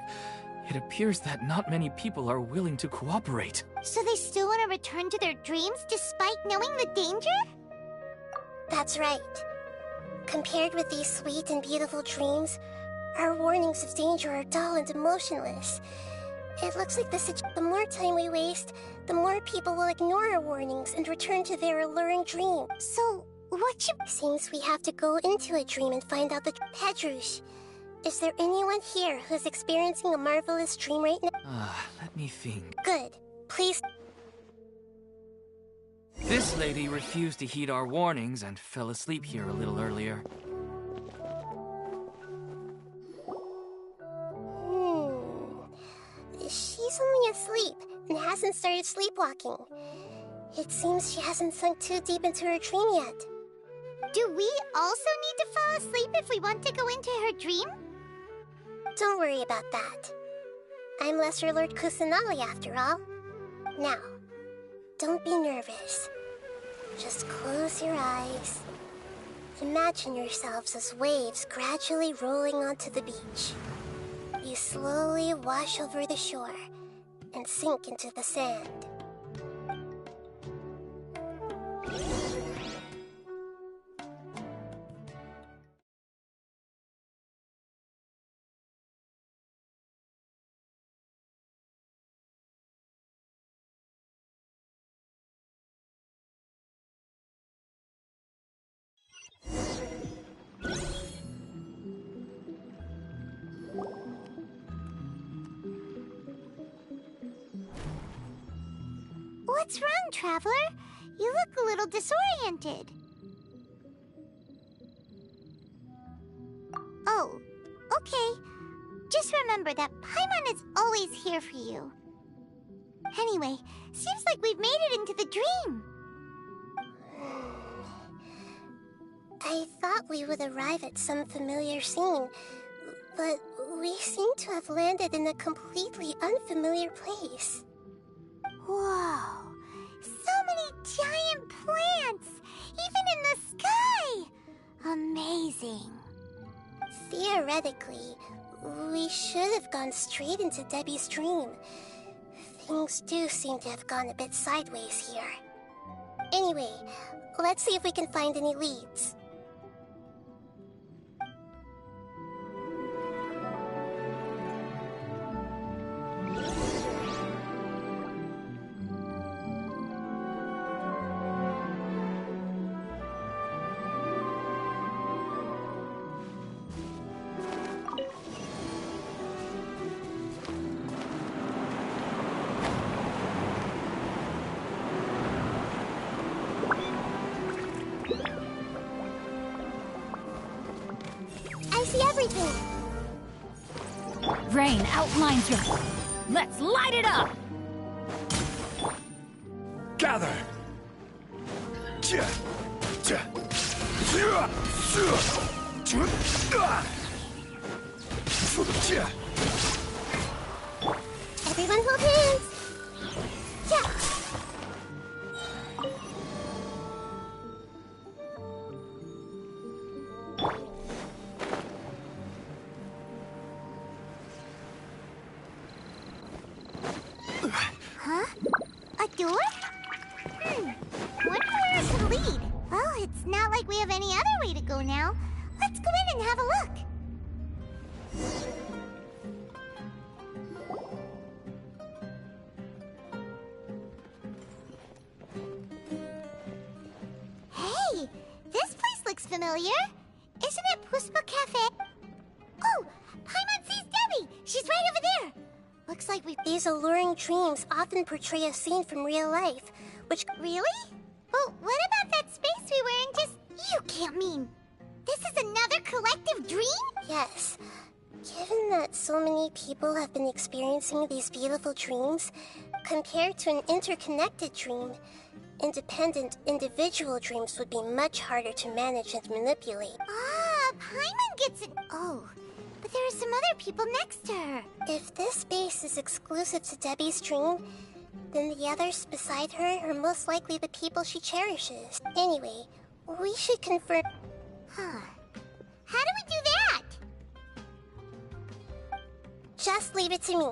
It appears that not many people are willing to cooperate. So they still want to return to their dreams despite knowing the danger? That's right. Compared with these sweet and beautiful dreams, our warnings of danger are dull and emotionless. It looks like the more time we waste, the more people will ignore our warnings and return to their alluring dream. So, what should... Seems we have to go into a dream and find out the... Pedrush, is there anyone here who's experiencing a marvelous dream right now? Let me think. Good. Please... This lady refused to heed our warnings and fell asleep here a little earlier. She's only asleep and hasn't started sleepwalking. It seems she hasn't sunk too deep into her dream yet. Do we also need to fall asleep if we want to go into her dream? Don't worry about that. I'm Lesser Lord Kusanali after all. Now, don't be nervous. Just close your eyes. Imagine yourselves as waves gradually rolling onto the beach. You slowly wash over the shore and sink into the sand. What's wrong, Traveler? You look a little disoriented. Oh, okay. Just remember that Paimon is always here for you. Anyway, seems like we've made it into the dream. I thought we would arrive at some familiar scene, but we seem to have landed in a completely unfamiliar place. Whoa, so many giant plants, even in the sky! Amazing. Theoretically, we should have gone straight into Debbie's dream. Things do seem to have gone a bit sideways here. Anyway, let's see if we can find any leads. grain outlines your... Let's light it up! Gather! Everyone hold hands! Yeah. Huh? A door? Wonder where it could lead. Well, it's not like we have any other way to go now. Let's go in and have a look. Hey, this place looks familiar. Isn't it Puspa Cafe? Oh, Paimon sees Debbie. She's right over there. Looks like we... These alluring dreams often portray a scene from real life, which... Really? But what about that space we were in just... You can't mean... This is another collective dream? Yes. Given that so many people have been experiencing these beautiful dreams, compared to an interconnected dream, independent, individual dreams would be much harder to manage and manipulate. Ah, Paimon gets it. Oh, but there are some other people next to her. If this space is exclusive to Debbie's dream, then the others beside her are most likely the people she cherishes. Anyway, we should confirm... Huh. How do we do that? Just leave it to me.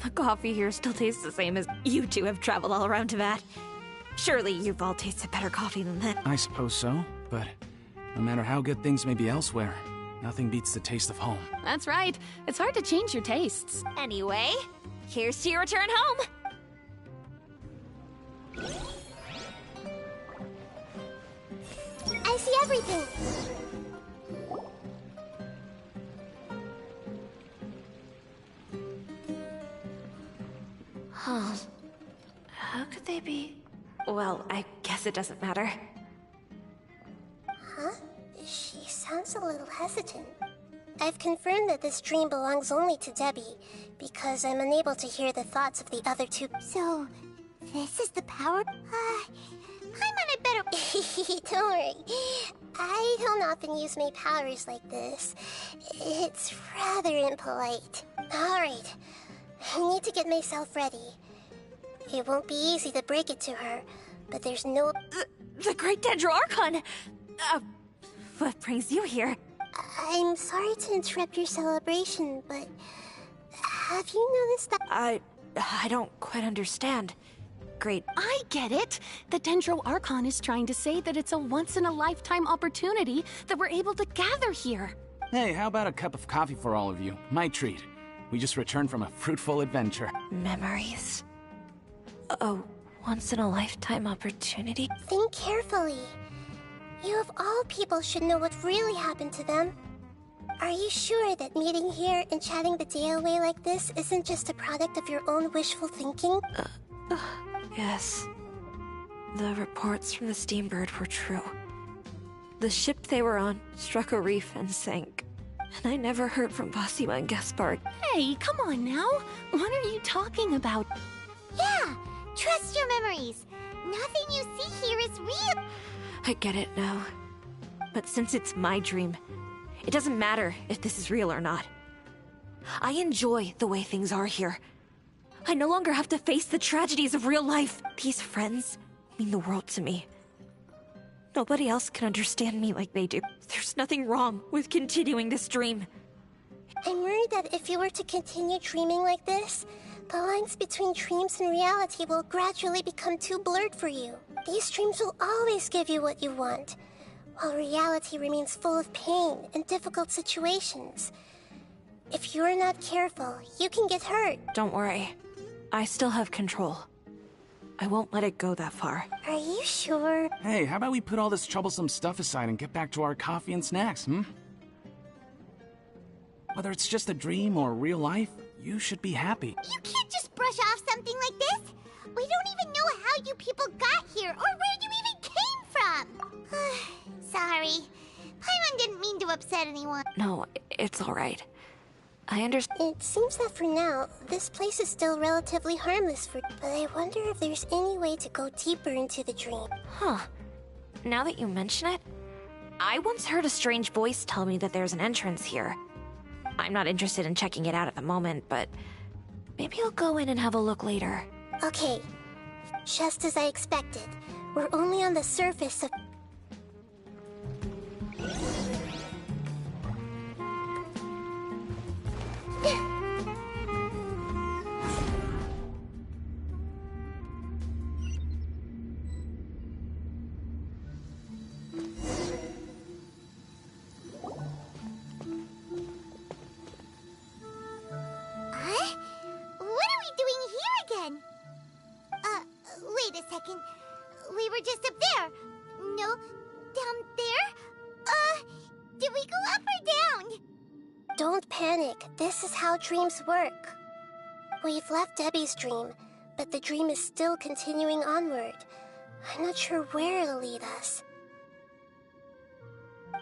The coffee here still tastes the same as you two have traveled all around Neuvillette. Surely you've all tasted better coffee than that. I suppose so, but no matter how good things may be elsewhere, nothing beats the taste of home. That's right. It's hard to change your tastes. Anyway, here's to your return home. I see everything. Huh. How could they be? Well, I guess it doesn't matter. Huh? She sounds a little hesitant. I've confirmed that this dream belongs only to Debbie, because I'm unable to hear the thoughts of the other two. So, this is the power? Paimon, I better... Don't worry. I don't often use my powers like this. It's rather impolite. Alright. I need to get myself ready. It won't be easy to break it to her, but there's no... The Great Dendro Archon! What brings you here? I'm sorry to interrupt your celebration, but... Have you noticed that... I don't quite understand. Great. I get it! The Dendro Archon is trying to say that it's a once-in-a-lifetime opportunity that we're able to gather here. Hey, how about a cup of coffee for all of you? My treat. We just returned from a fruitful adventure. Memories. A once-in-a-lifetime opportunity? Think carefully. You of all people should know what really happened to them. Are you sure that meeting here and chatting the day away like this isn't just a product of your own wishful thinking? Yes. The reports from the Steambird were true. The ship they were on struck a reef and sank. And I never heard from Basima and Gaspard. Hey, come on now! What are you talking about? Yeah! Trust your memories! Nothing you see here is real! I get it now. But since it's my dream, it doesn't matter if this is real or not. I enjoy the way things are here. I no longer have to face the tragedies of real life. These friends mean the world to me. Nobody else can understand me like they do. There's nothing wrong with continuing this dream. I'm worried that if you were to continue dreaming like this, the lines between dreams and reality will gradually become too blurred for you. These dreams will always give you what you want, while reality remains full of pain and difficult situations. If you're not careful, you can get hurt. Don't worry. I still have control. I won't let it go that far. Are you sure? Hey, how about we put all this troublesome stuff aside and get back to our coffee and snacks, hmm? Whether it's just a dream or real life, you should be happy. You can't just brush off something like this. We don't even know how you people got here or where you even came from. Sorry. Paimon didn't mean to upset anyone. No, it's all right. I understand. It seems that for now, this place is still relatively harmless but I wonder if there's any way to go deeper into the dream. Huh. Now that you mention it, I once heard a strange voice tell me that there's an entrance here. I'm not interested in checking it out at the moment, but maybe I'll go in and have a look later. Okay. Just as I expected. We're only on the surface of... Wait a second. We were just up there. No, down there? Did we go up or down? Don't panic. This is how dreams work. We've left Debbie's dream, but the dream is still continuing onward. I'm not sure where it'll lead us.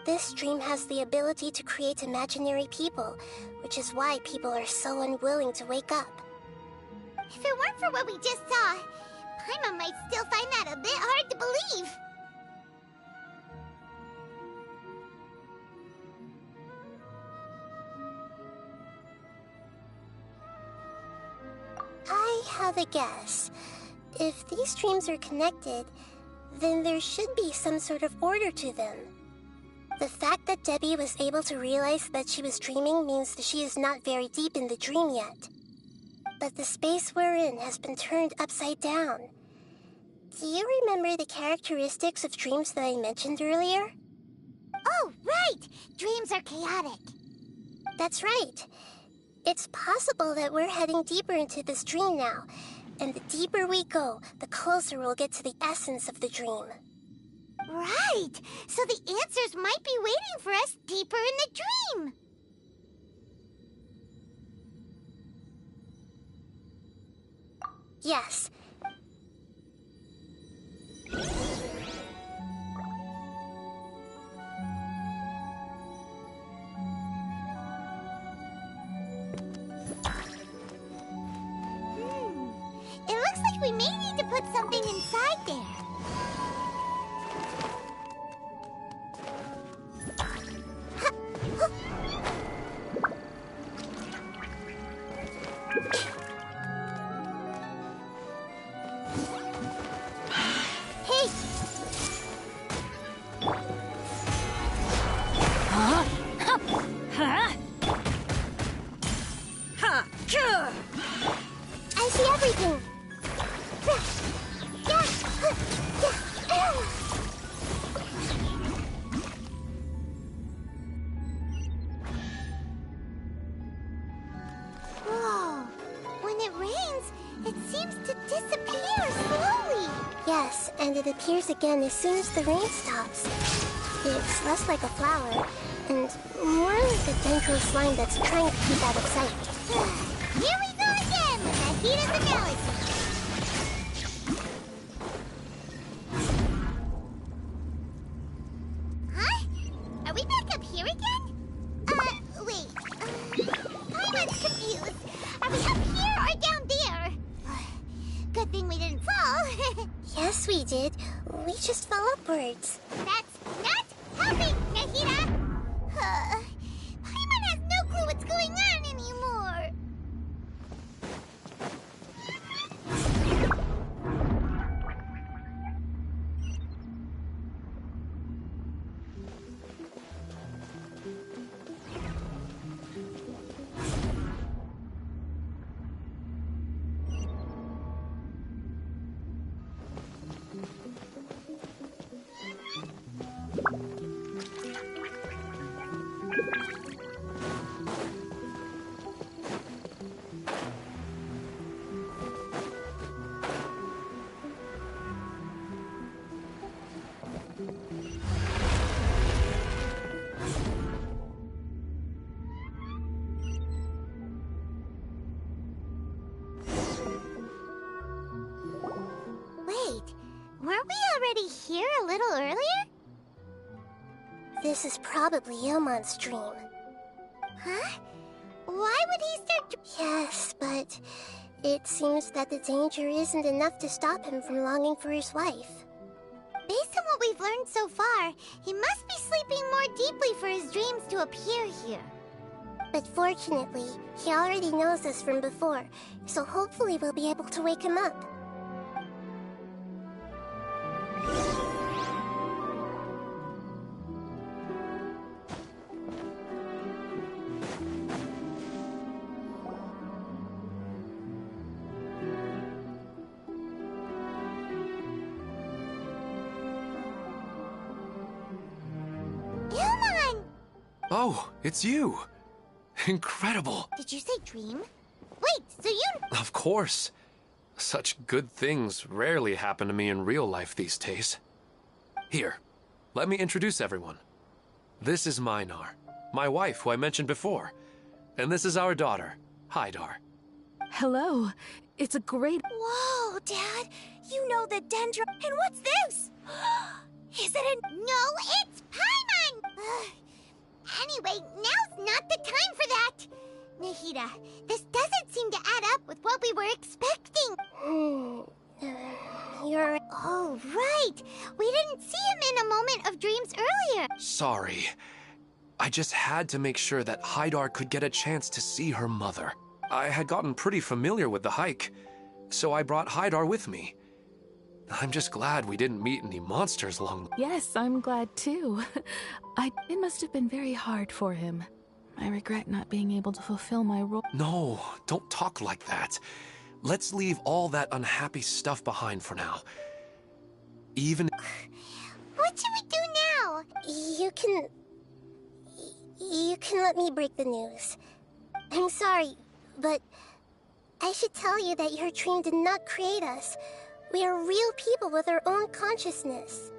This dream has the ability to create imaginary people, which is why people are so unwilling to wake up. If it weren't for what we just saw, Paimon might still find that a bit hard to believe. I have a guess. If these dreams are connected, then there should be some sort of order to them. The fact that Debbie was able to realize that she was dreaming means that she is not very deep in the dream yet. But the space we're in has been turned upside down. Do you remember the characteristics of dreams that I mentioned earlier? Oh, right! Dreams are chaotic. That's right. It's possible that we're heading deeper into this dream now, and the deeper we go, the closer we'll get to the essence of the dream. Right! So the answers might be waiting for us deeper in the dream! Yes. It looks like we may need to put something inside there. I see everything. Whoa. When it rains, it seems to disappear slowly. Yes, and it appears again as soon as the rain stops. It's less like a flower, and more like a dendro slime that's trying to keep out of sight. Here we go again with the heat of analysis. Huh? Are we back up here again? Wait. Paimon's confused. Are we up here or down there? Good thing we didn't fall. Yes, we did. We just fell upwards. That's not helping, Nahida! Paimon has no clue what's going on anymore. Weren't we already here a little earlier? This is probably Ilmon's dream. Huh? Why would he start... Yes, but it seems that the danger isn't enough to stop him from longing for his wife. Based on what we've learned so far, he must be sleeping more deeply for his dreams to appear here. But fortunately, he already knows this from before, so hopefully we'll be able to wake him up. Ilmon! Oh, it's you! Incredible! Did you say dream? Wait, so you... Of course. Such good things rarely happen to me in real life these days. Here, let me introduce everyone. This is Minar, my wife who I mentioned before. And this is our daughter, Hydar. Hello. It's a great... Whoa, Dad! You know the Dendro... And what's this? Is it a... No, it's Paimon! Anyway, now's not the time for that! Nahida, this doesn't seem to add up with what we were expecting. You're... Oh, right! We didn't see him in a moment of dreams earlier. Sorry. I just had to make sure that Hydar could get a chance to see her mother. I had gotten pretty familiar with the hike, so I brought Hydar with me. I'm just glad we didn't meet any monsters along. Yes, I'm glad too. It must have been very hard for him. I regret not being able to fulfill my role. No, don't talk like that. Let's leave all that unhappy stuff behind for now. Even... What should we do now? You can let me break the news. I'm sorry, but I should tell you that your dream did not create us. We are real people with our own consciousness.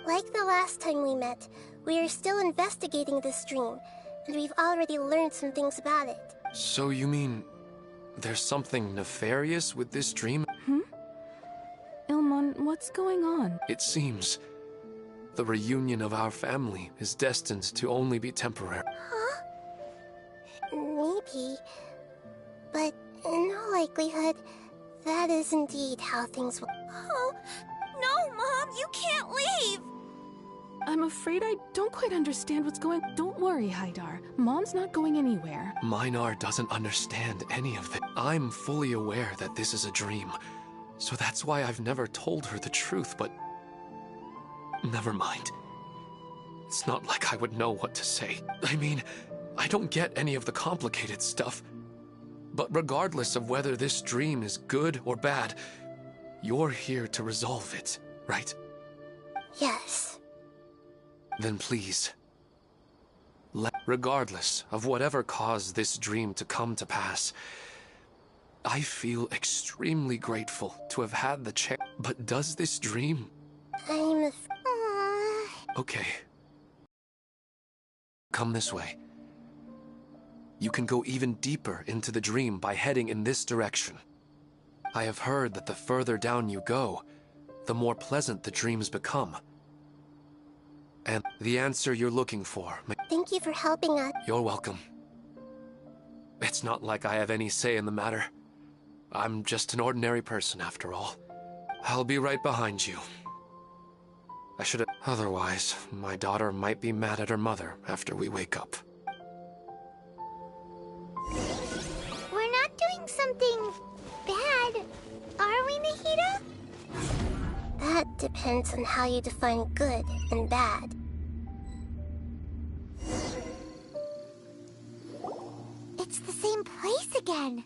Like the last time we met, we are still investigating this dream, and we've already learned some things about it. So you mean there's something nefarious with this dream? Ilmon, what's going on? It seems the reunion of our family is destined to only be temporary. Huh? Maybe. But in all likelihood, that is indeed how things will... Oh, no, Mom, you can't leave! I'm afraid I don't quite understand what's going... Don't worry, Hydar. Mom's not going anywhere. Minar doesn't understand any of this. I'm fully aware that this is a dream, so that's why I've never told her the truth, but... Never mind. It's not like I would know what to say. I mean, I don't get any of the complicated stuff. But regardless of whether this dream is good or bad, you're here to resolve it, right? Yes. Then please, regardless of whatever caused this dream to come to pass, I feel extremely grateful to have had the chance. But does this dream... I'm Okay. Come this way. You can go even deeper into the dream by heading in this direction. I have heard that the further down you go, the more pleasant the dreams become. And the answer you're looking for... Thank you for helping us. You're welcome. It's not like I have any say in the matter. I'm just an ordinary person, after all. I'll be right behind you. I should have... Otherwise, my daughter might be mad at her mother after we wake up. We're not doing something bad, are we, Nahida? That depends on how you define good and bad. It's the same place again.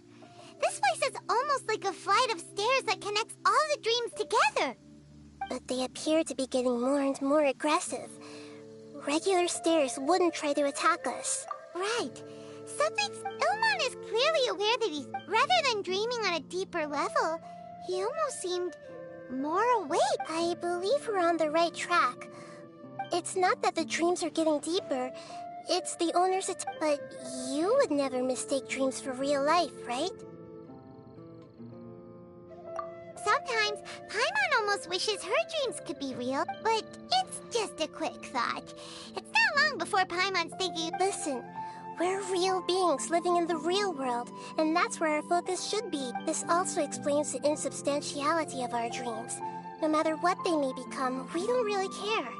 This place is almost like a flight of stairs that connects all the dreams together. But they appear to be getting more and more aggressive. Regular stairs wouldn't try to attack us. Right. Ilmon is clearly aware that he's... Rather than dreaming on a deeper level, he almost seemed more awake. I believe we're on the right track. It's not that the dreams are getting deeper. It's the owner's But you would never mistake dreams for real life, right? sometimes Paimon almost wishes her dreams could be real, but it's just a quick thought. It's not long before Paimon's thinking... Listen, we're real beings living in the real world, and that's where our focus should be. This also explains the insubstantiality of our dreams. No matter what they may become, we don't really care.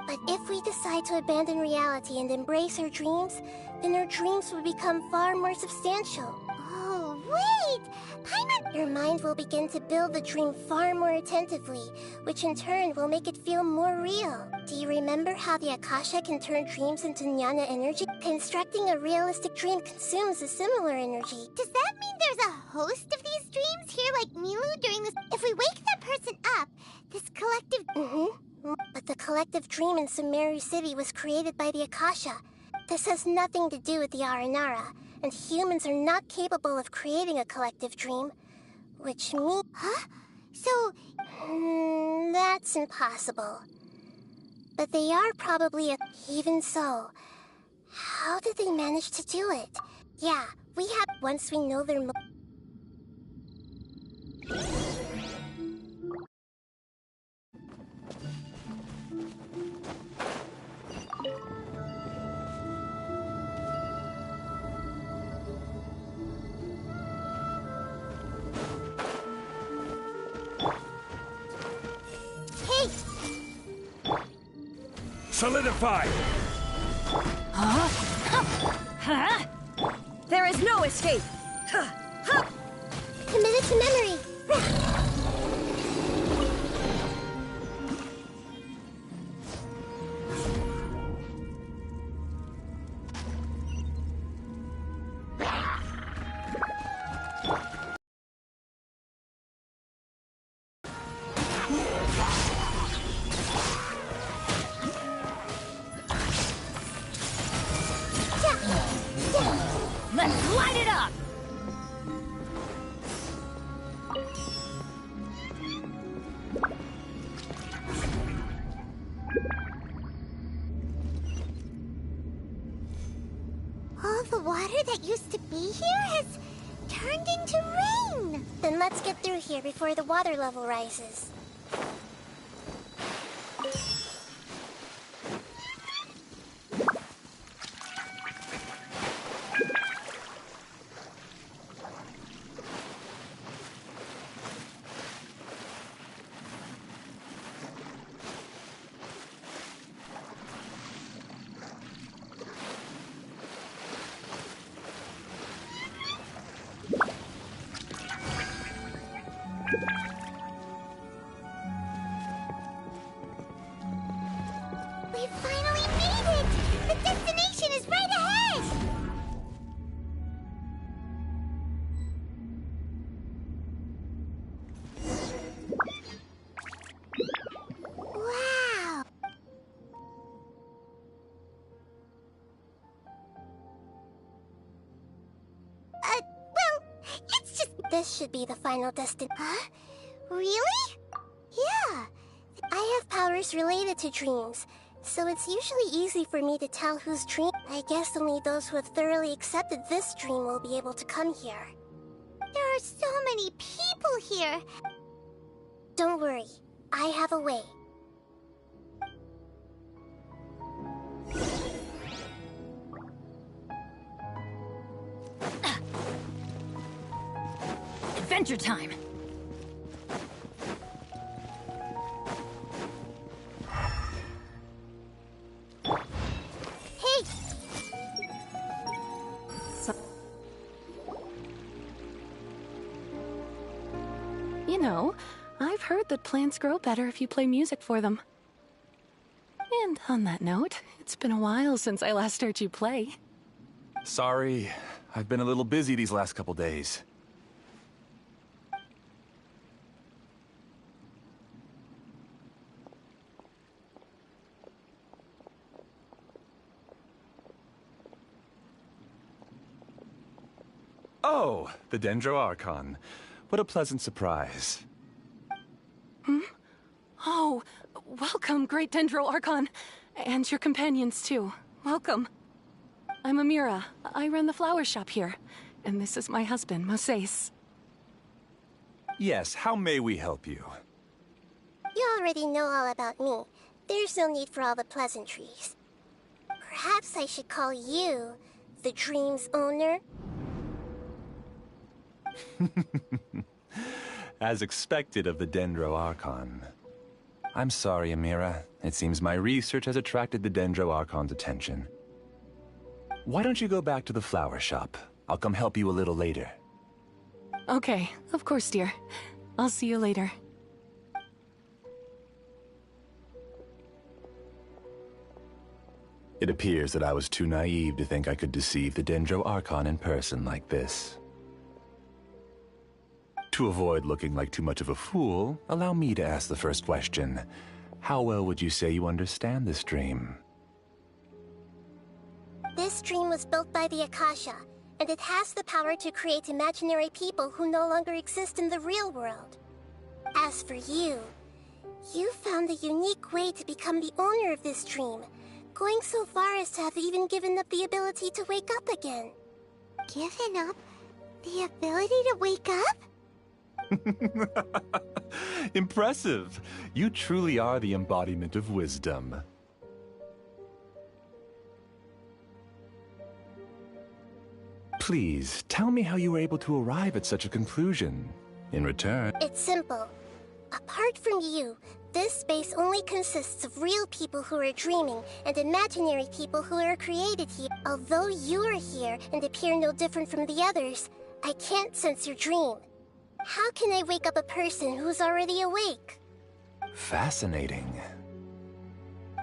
But if we decide to abandon reality and embrace our dreams, then our dreams will become far more substantial. Oh, wait! Paimon... Your mind will begin to build the dream far more attentively, which in turn will make it feel more real. Do you remember how the Akasha can turn dreams into jnana energy? Constructing a realistic dream consumes a similar energy. Does that mean there's a host of these dreams here like Milu during this... If we wake that person up, this collective... But the collective dream in Sumeru City was created by the Akasha. This has nothing to do with the Aranara, and humans are not capable of creating a collective dream. Which means... Huh? So... that's impossible. But they are probably a... Even so, how did they manage to do it? Yeah, we have... Once we know their... Solidify! There is no escape! Committed to memory! Let's light it up! All the water that used to be here has turned into rain! Then let's get through here before the water level rises. We finally made it! The destination is right ahead! Wow! Well, it's just... This should be the final destination. Huh? Really? Yeah. I have powers related to dreams, so it's usually easy for me to tell whose dream. I guess only those who have thoroughly accepted this dream will be able to come here. There are so many people here. Don't worry, I have a way. Adventure time! Hey! You know, I've heard that plants grow better if you play music for them. And on that note, it's been a while since I last heard you play. Sorry, I've been a little busy these last couple days. Oh, the Dendro Archon. What a pleasant surprise. Oh, welcome, Great Dendro Archon. And your companions, too. Welcome. I'm Amira. I run the flower shop here. And this is my husband, Moses. Yes, how may we help you? You already know all about me. There's no need for all the pleasantries. Perhaps I should call you the dream's owner? As expected of the Dendro Archon. I'm sorry, Amira. It seems my research has attracted the Dendro Archon's attention. Why don't you go back to the flower shop? I'll come help you a little later. Okay, of course, dear. I'll see you later. It appears that I was too naive to think I could deceive the Dendro Archon in person like this. To avoid looking like too much of a fool, allow me to ask the first question. How well would you say you understand this dream? This dream was built by the Akasha, and it has the power to create imaginary people who no longer exist in the real world. As for you, you found a unique way to become the owner of this dream, going so far as to have even given up the ability to wake up again. Given up the ability to wake up? Impressive! You truly are the embodiment of wisdom. Please, tell me how you were able to arrive at such a conclusion. In return... It's simple. Apart from you, this space only consists of real people who are dreaming and imaginary people who are created here. Although you are here and appear no different from the others, I can't sense your dream. How can I wake up a person who's already awake? Fascinating.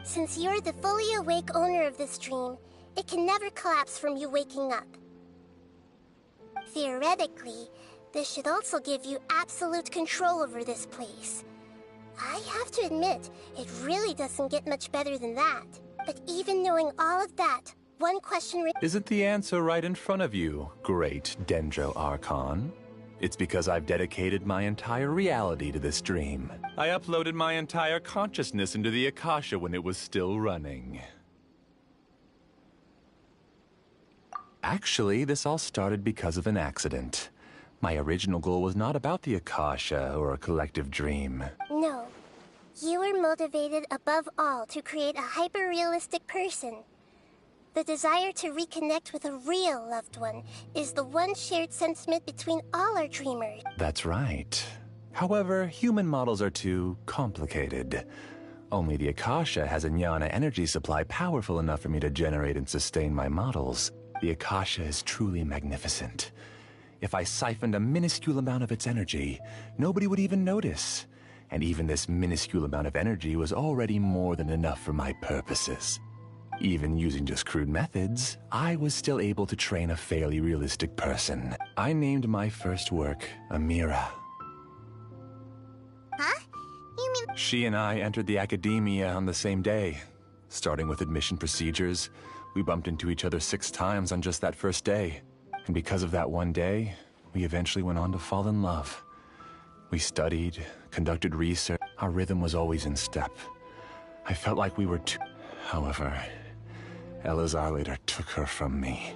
Since you're the fully awake owner of this dream, it can never collapse from you waking up. Theoretically, this should also give you absolute control over this place. I have to admit, it really doesn't get much better than that. But even knowing all of that, one question Isn't the answer right in front of you, great Dendro Archon? It's because I've dedicated my entire reality to this dream. I uploaded my entire consciousness into the Akasha when it was still running. Actually, this all started because of an accident. My original goal was not about the Akasha or a collective dream. No. You were motivated above all to create a hyper-realistic person. The desire to reconnect with a real loved one is the one shared sentiment between all our dreamers. That's right. However, human models are too complicated. Only the Akasha has a jnana energy supply powerful enough for me to generate and sustain my models. The Akasha is truly magnificent. If I siphoned a minuscule amount of its energy, nobody would even notice. And even this minuscule amount of energy was already more than enough for my purposes. Even using just crude methods, I was still able to train a fairly realistic person. I named my first work Amira. Huh? You mean... She and I entered the academia on the same day. Starting with admission procedures, we bumped into each other 6 times on just that first day. And because of that one day, we eventually went on to fall in love. We studied, conducted research. Our rhythm was always in step. I felt like we were two... However, Elazar later took her from me.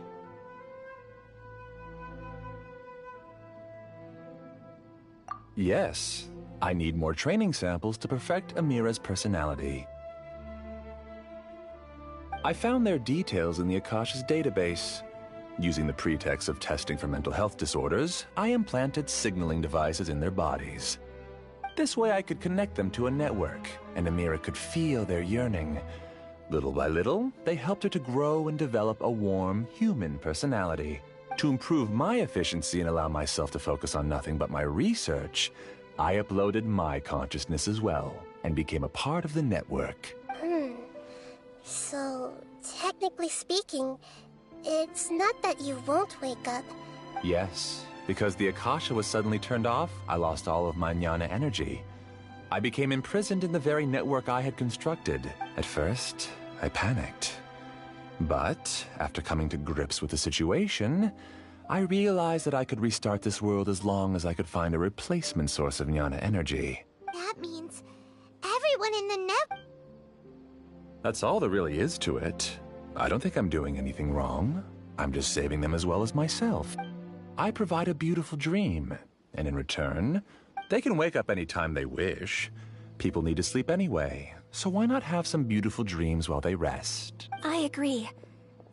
Yes, I need more training samples to perfect Amira's personality. I found their details in the Akasha's database. Using the pretext of testing for mental health disorders, I implanted signaling devices in their bodies. This way I could connect them to a network, and Amira could feel their yearning. Little by little, they helped her to grow and develop a warm, human personality. To improve my efficiency and allow myself to focus on nothing but my research, I uploaded my consciousness as well, and became a part of the network. So, technically speaking, it's not that you won't wake up. Yes, because the Akasha was suddenly turned off, I lost all of my jnana energy. I became imprisoned in the very network I had constructed. At first, I panicked. But, after coming to grips with the situation, I realized that I could restart this world as long as I could find a replacement source of jnana energy. That means everyone in the net... That's all there really is to it. I don't think I'm doing anything wrong. I'm just saving them as well as myself. I provide a beautiful dream, and in return, They can wake up any time they wish. People need to sleep anyway, so why not have some beautiful dreams while they rest? I agree.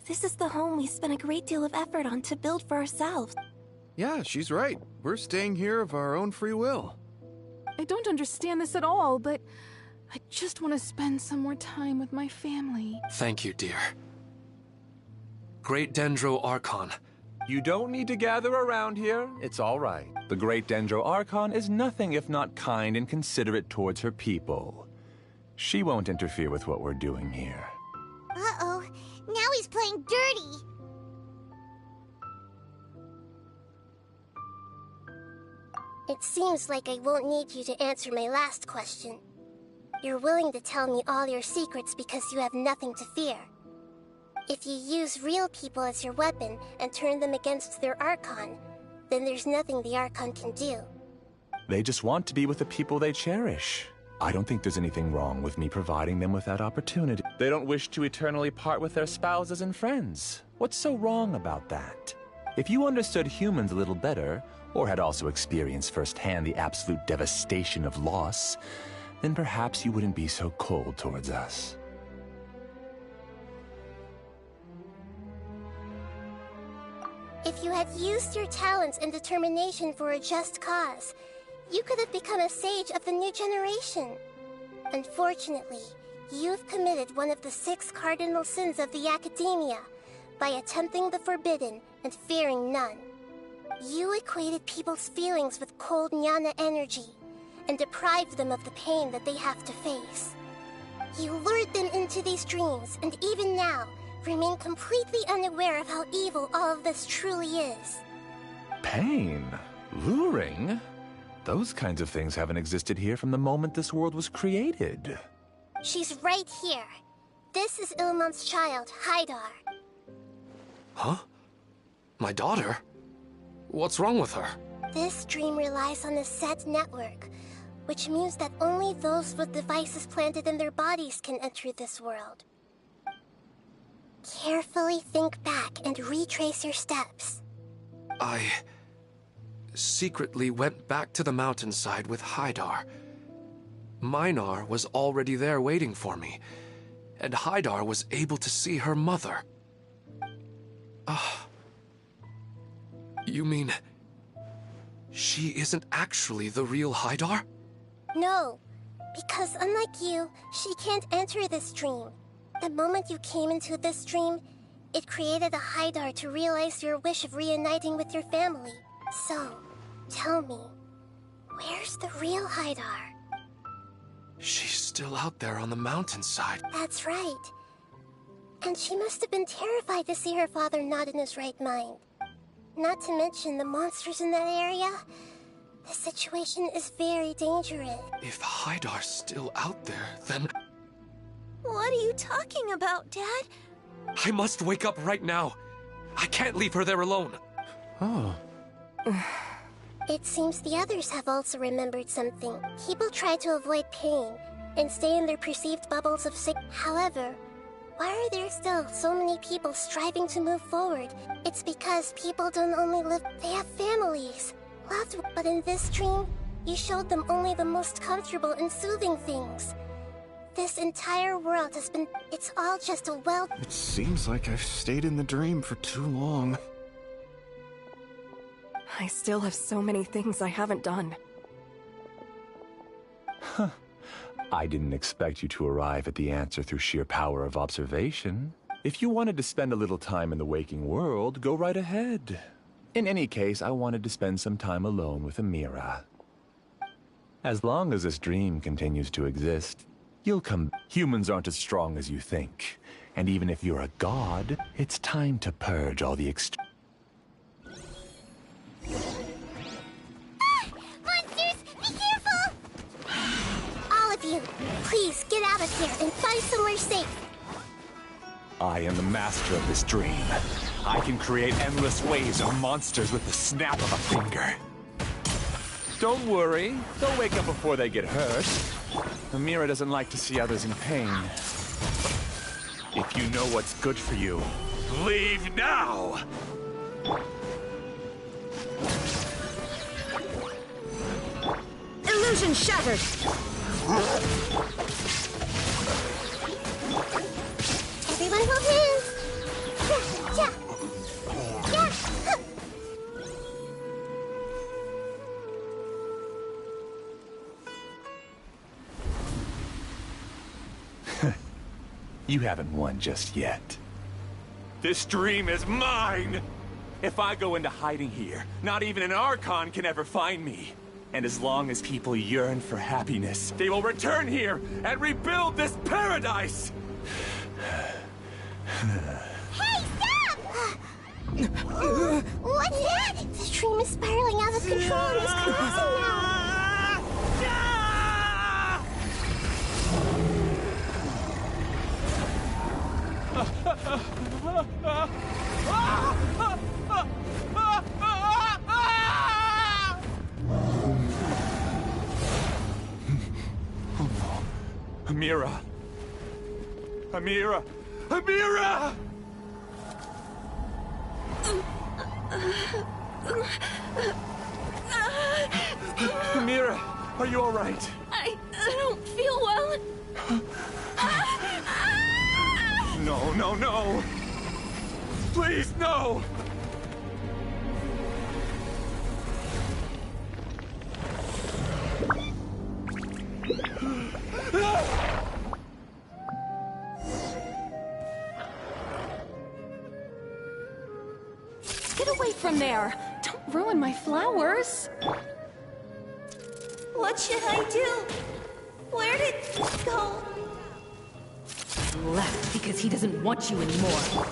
This is the home we spent a great deal of effort on to build for ourselves. Yeah, she's right. We're staying here of our own free will. I don't understand this at all, but I just want to spend some more time with my family. Thank you, dear. Great Dendro Archon. You don't need to gather around here. It's all right. The Great Dendro Archon is nothing if not kind and considerate towards her people. She won't interfere with what we're doing here. Uh-oh. Now he's playing dirty. It seems like I won't need you to answer my last question. You're willing to tell me all your secrets because you have nothing to fear. If you use real people as your weapon and turn them against their Archon, then there's nothing the Archon can do. They just want to be with the people they cherish. I don't think there's anything wrong with me providing them with that opportunity. They don't wish to eternally part with their spouses and friends. What's so wrong about that? If you understood humans a little better, or had also experienced firsthand the absolute devastation of loss, then perhaps you wouldn't be so cold towards us. If you had used your talents and determination for a just cause, you could have become a sage of the new generation. Unfortunately, you've committed one of the 6 cardinal sins of the Academia by attempting the forbidden and fearing none. You equated people's feelings with cold Jnana energy and deprived them of the pain that they have to face. You lured them into these dreams, and even now, remain completely unaware of how evil all of this truly is. Pain? Luring? Those kinds of things haven't existed here from the moment this world was created. She's right here. This is Ilmon's child, Haidar. Huh? My daughter? What's wrong with her? This dream relies on a set network, which means that only those with devices planted in their bodies can enter this world. Carefully think back and retrace your steps. I secretly went back to the mountainside with Haidar. Minar was already there waiting for me, and Haidar was able to see her mother. You mean she isn't actually the real Haidar? No, because unlike you, she can't enter this dream. The moment you came into this dream, it created a Haidar to realize your wish of reuniting with your family. So, tell me, where's the real Haidar? She's still out there on the mountainside. That's right. And she must have been terrified to see her father not in his right mind. Not to mention the monsters in that area. The situation is very dangerous. If Haidar's still out there, then... What are you talking about, Dad? I must wake up right now. I can't leave her there alone. Oh. It seems the others have also remembered something. People try to avoid pain and stay in their perceived bubbles of sick. However, why are there still so many people striving to move forward? It's because people don't only live, they have families, loved ones. But in this dream, you showed them only the most comfortable and soothing things. This entire world has been, it's all just a well... It seems like I've stayed in the dream for too long. I still have so many things I haven't done. Huh. I didn't expect you to arrive at the answer through sheer power of observation. If you wanted to spend a little time in the waking world, go right ahead. In any case, I wanted to spend some time alone with Amira. As long as this dream continues to exist, you'll come. Humans aren't as strong as you think. And even if you're a god, it's time to purge all the Monsters, be careful! All of you, please get out of here and find somewhere safe. I am the master of this dream. I can create endless waves of monsters with the snap of a finger. Don't worry, they'll wake up before they get hurt. Amira doesn't like to see others in pain. If you know what's good for you, leave now! Suspension shattered! Everyone hold hands! Yeah, yeah. You haven't won just yet. This dream is mine! If I go into hiding here, not even an Archon can ever find me. And as long as people yearn for happiness, they will return here and rebuild this paradise! Hey, stop! What's that? The dream is spiraling out of control and is collapsing now. Amira! Amira! Amira! Amira, are you all right? I don't feel well. No, no, no! Please, no! Get away from there! Don't ruin my flowers! What should I do? Where did it go? Left because he doesn't want you anymore.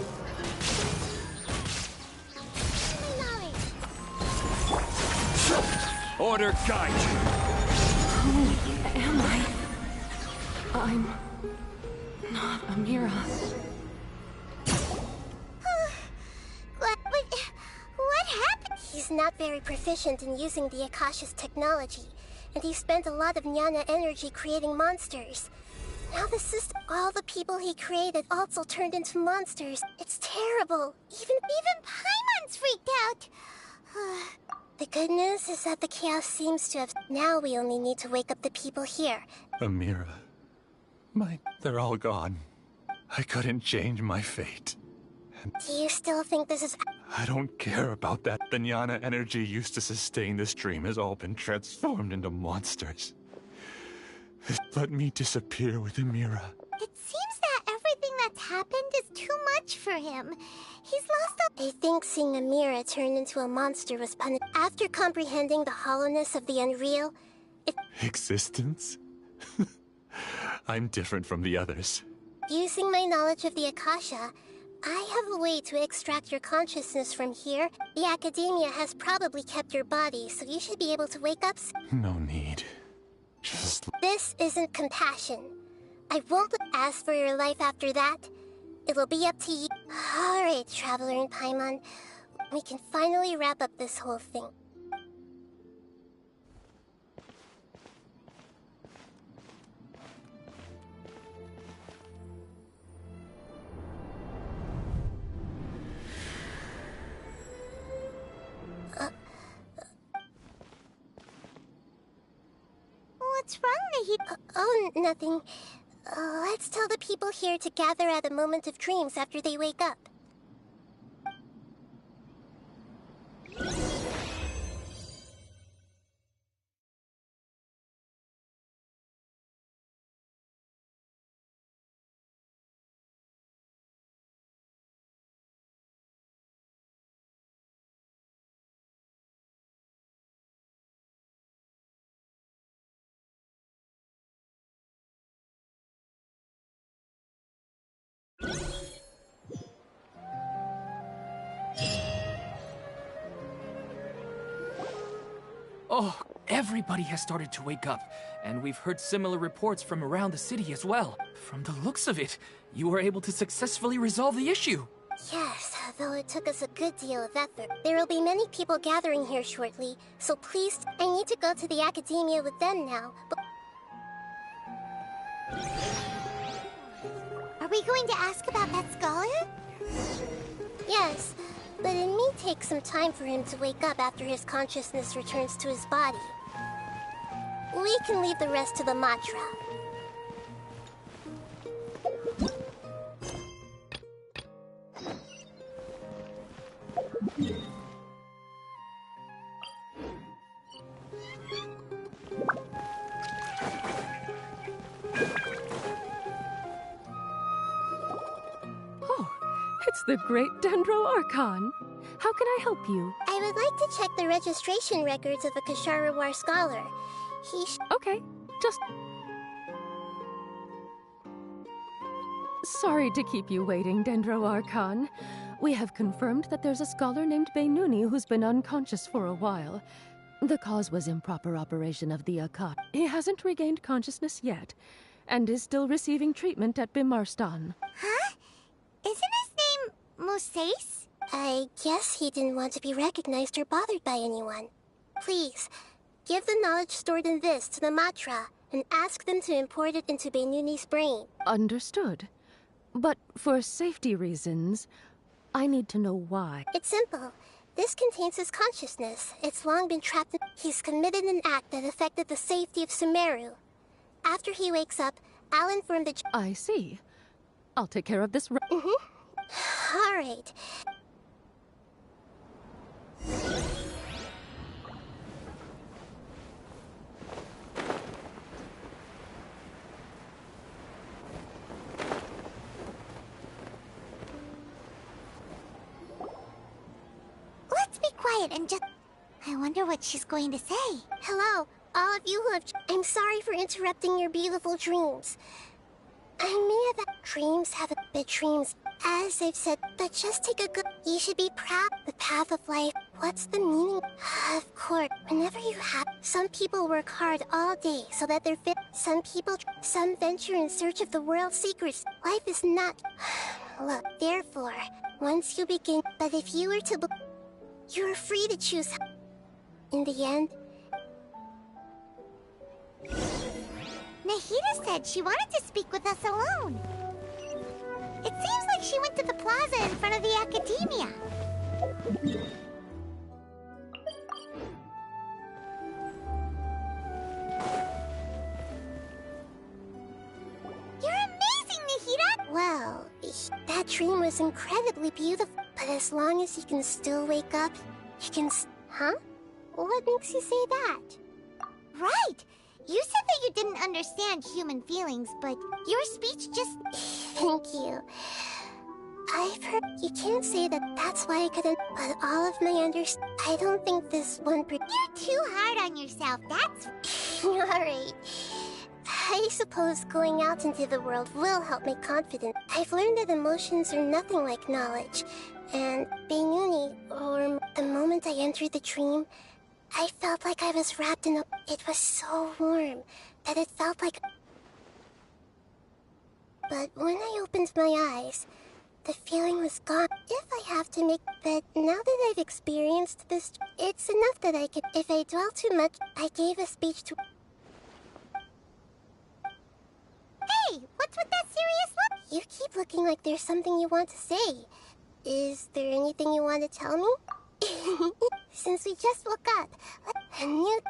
Order guide! Who am I? I'm not Amira. What happened? He's not very proficient in using the Akasha's technology, and he spent a lot of Jnana energy creating monsters. Now the system, all the people he created also turned into monsters. It's terrible. Even Paimon's freaked out. The good news is that the chaos seems to have... Now we only need to wake up the people here. Amira. They're all gone. I couldn't change my fate. Do you still think this is... I don't care about that. The Jnana energy used to sustain this dream has all been transformed into monsters. Let me disappear with Amira. It seems that everything that's happened is too much for him. He's lost all... I think seeing Amira turn into a monster was punished. After comprehending the hollowness of the unreal, Existence? I'm different from the others. Using my knowledge of the Akasha, I have a way to extract your consciousness from here. The Academia has probably kept your body, so you should be able to wake up No need. Just... This isn't compassion. I won't ask for your life after that. It'll be up to you. Alright, Traveler and Paimon. We can finally wrap up this whole thing. What's wrong, Nahid? Oh, nothing. Let's tell the people here to gather at a moment of dreams after they wake up. Oh, everybody has started to wake up, and we've heard similar reports from around the city as well. From the looks of it, you were able to successfully resolve the issue. Yes, though it took us a good deal of effort. There will be many people gathering here shortly, so please, I need to go to the Academia with them now. But Are we going to ask about that scholar? yes, but it may take some time for him to wake up after his consciousness returns to his body. We can leave the rest to the Matra. It's the great Dendro Archon. How can I help you? I would like to check the registration records of a Kasharawar scholar. Okay, just... Sorry to keep you waiting, Dendro Archon. We have confirmed that there's a scholar named Beinuni who's been unconscious for a while. The cause was improper operation of the Akkad. He hasn't regained consciousness yet, and is still receiving treatment at Bimarstan. Huh? Isn't his name Moses? I guess he didn't want to be recognized or bothered by anyone. Please, give the knowledge stored in this to the Matra and ask them to import it into Beinuni's brain. Understood. But for safety reasons, I need to know why. It's simple. This contains his consciousness. It's long been trapped in... He's committed an act that affected the safety of Sumeru. After he wakes up, I'll inform the... I see. I'll take care of this All right. Let's be quiet and just... I wonder what she's going to say. Hello, all of you who have... I'm sorry for interrupting your beautiful dreams. I may have... Dreams have a bit dreams. As I've said, but just take a good... You should be proud. The path of life. What's the meaning? Of course, whenever you have... Some people work hard all day so that they're fit. Some people... Some venture in search of the world's secrets. Life is not... Look, therefore, once you begin... But if you were to... You're free to choose... In the end... Nahida said she wanted to speak with us alone. It seems like she went to the plaza in front of the academia. You're amazing, Nahida! Well, that dream was incredibly beautiful. But as long as you can still wake up, you can... Huh? What makes you say that? Right! You said that you didn't understand human feelings, but your speech just... Thank you. I've heard... You can't say that that's why I couldn't... But all of my I don't think this one... You're too hard on yourself, that's... Alright. I suppose going out into the world will help me confident. I've learned that emotions are nothing like knowledge. And Beinuni, or the moment I entered the dream, I felt like I was wrapped in a... It was so warm that it felt like... But when I opened my eyes, the feeling was gone. If I have to make... But now that I've experienced this, it's enough that I could... If I dwell too much, I gave a speech to... Hey, what's with that serious look? You keep looking like there's something you want to say. Is there anything you want to tell me? Since we just woke up, a new...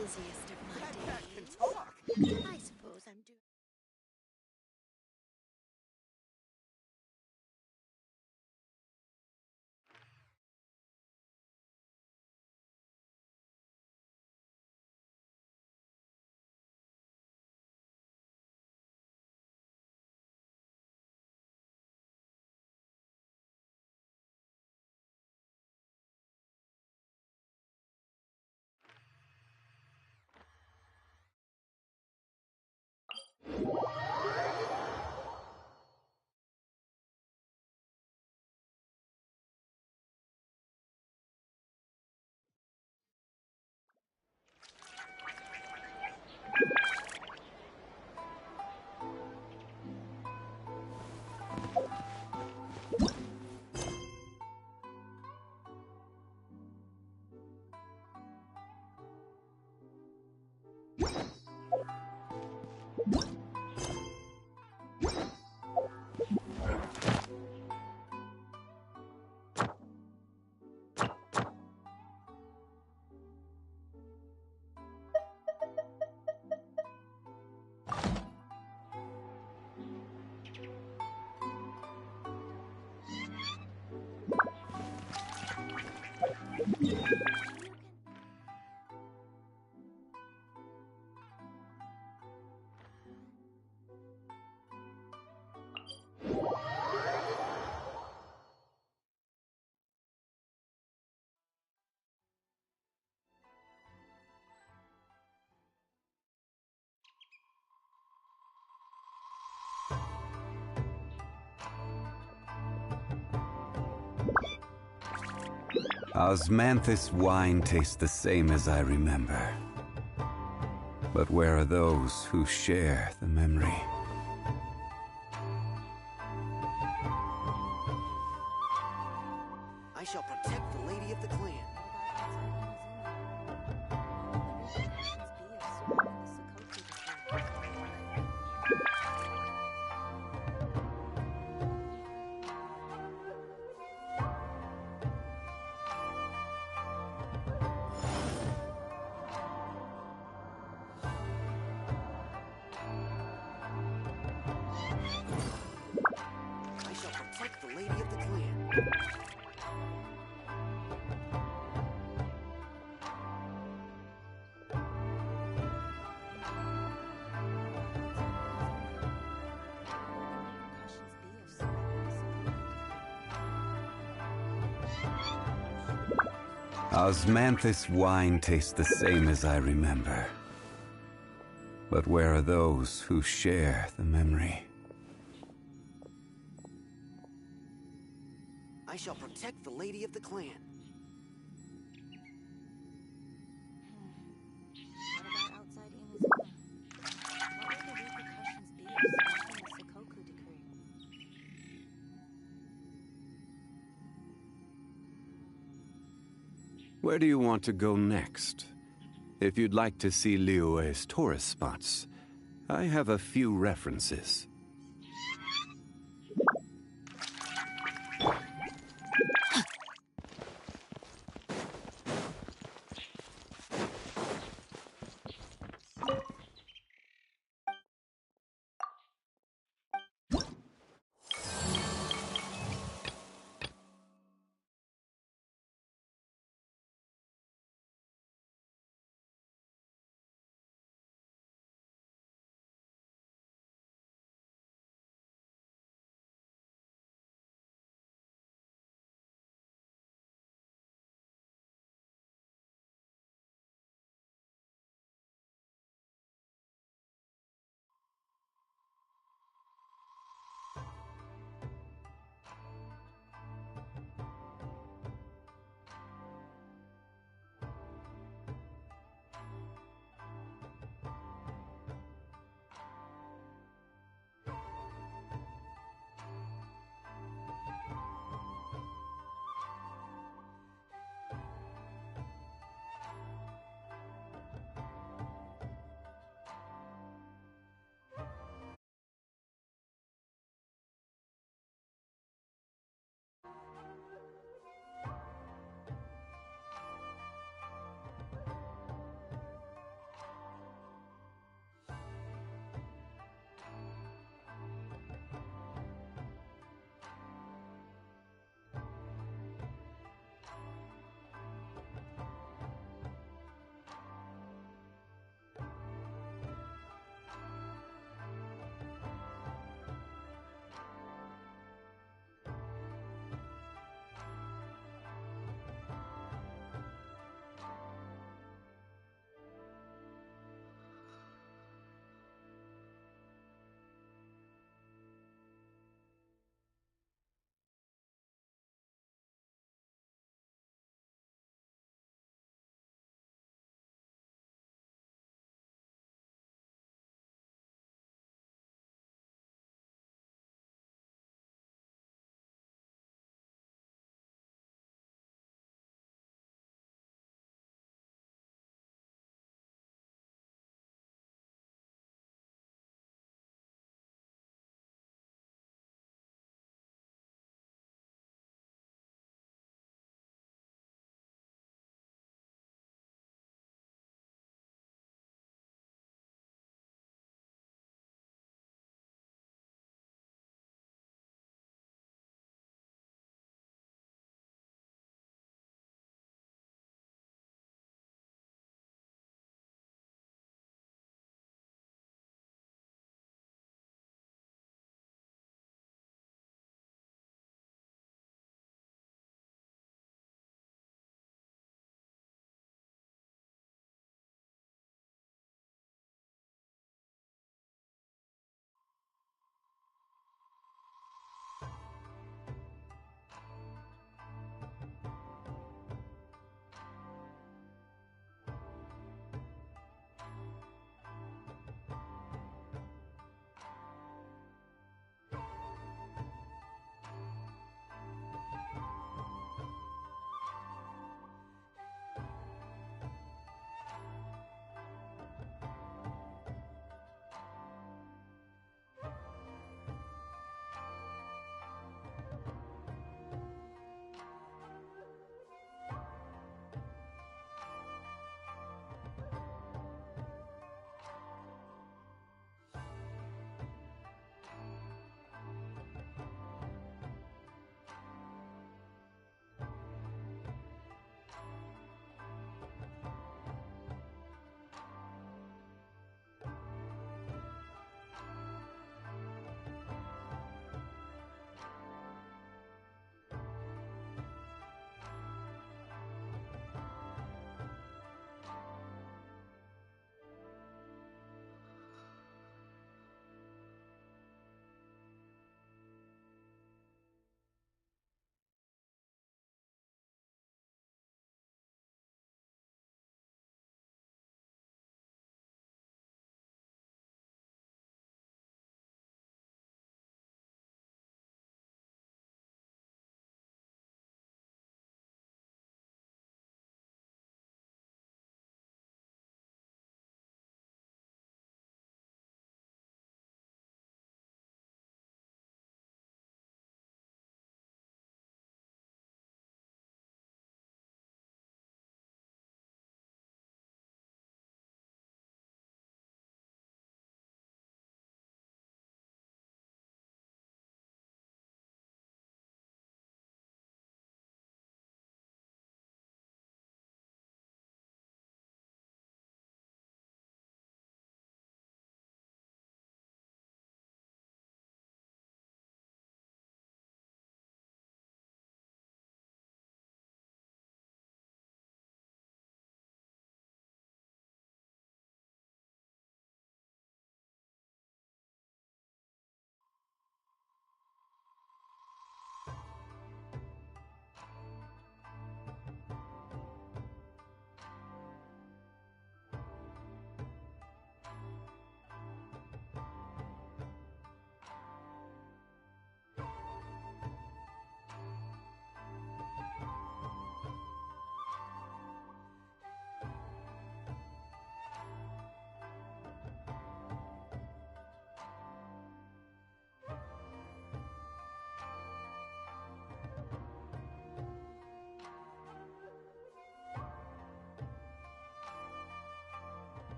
busiest of my days. I suppose I'm doing. Osmanthus wine tastes the same as I remember. But where are those who share the memory? I shall protect the lady of the clan. I shall protect the lady of the clan. Osmanthus wine tastes the same as I remember. But where are those who share the memory? I shall protect the lady of the clan. Where do you want to go next? If you'd like to see Liyue's tourist spots, I have a few references.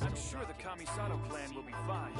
I'm sure the Kamisato clan will be fine.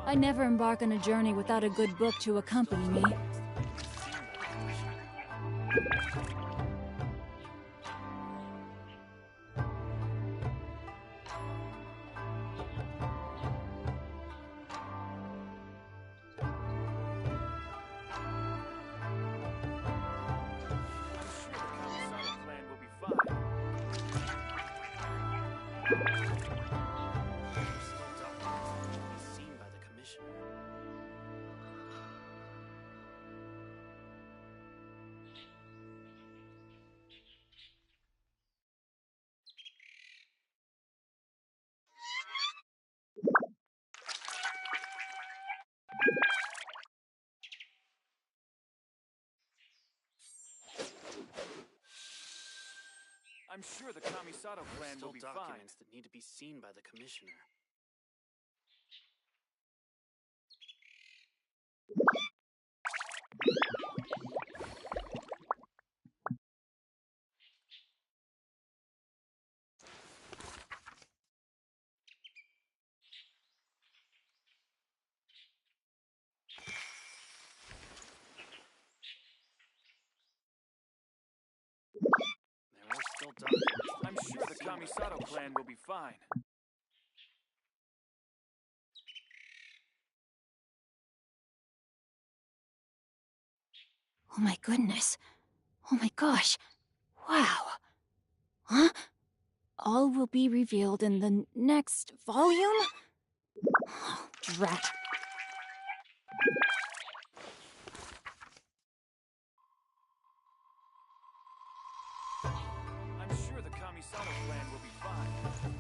I never embark on a journey without a good book to accompany me. I'm sure the Kamisato clan will be fine. Documents that need to be seen by the Commissioner. There are still documents. I'm sure the Kamisato clan will be fine. Oh my goodness. Oh my gosh. Wow. Huh? All will be revealed in the next volume? Oh, drat. I'm sure the Kamisato clan will be fine.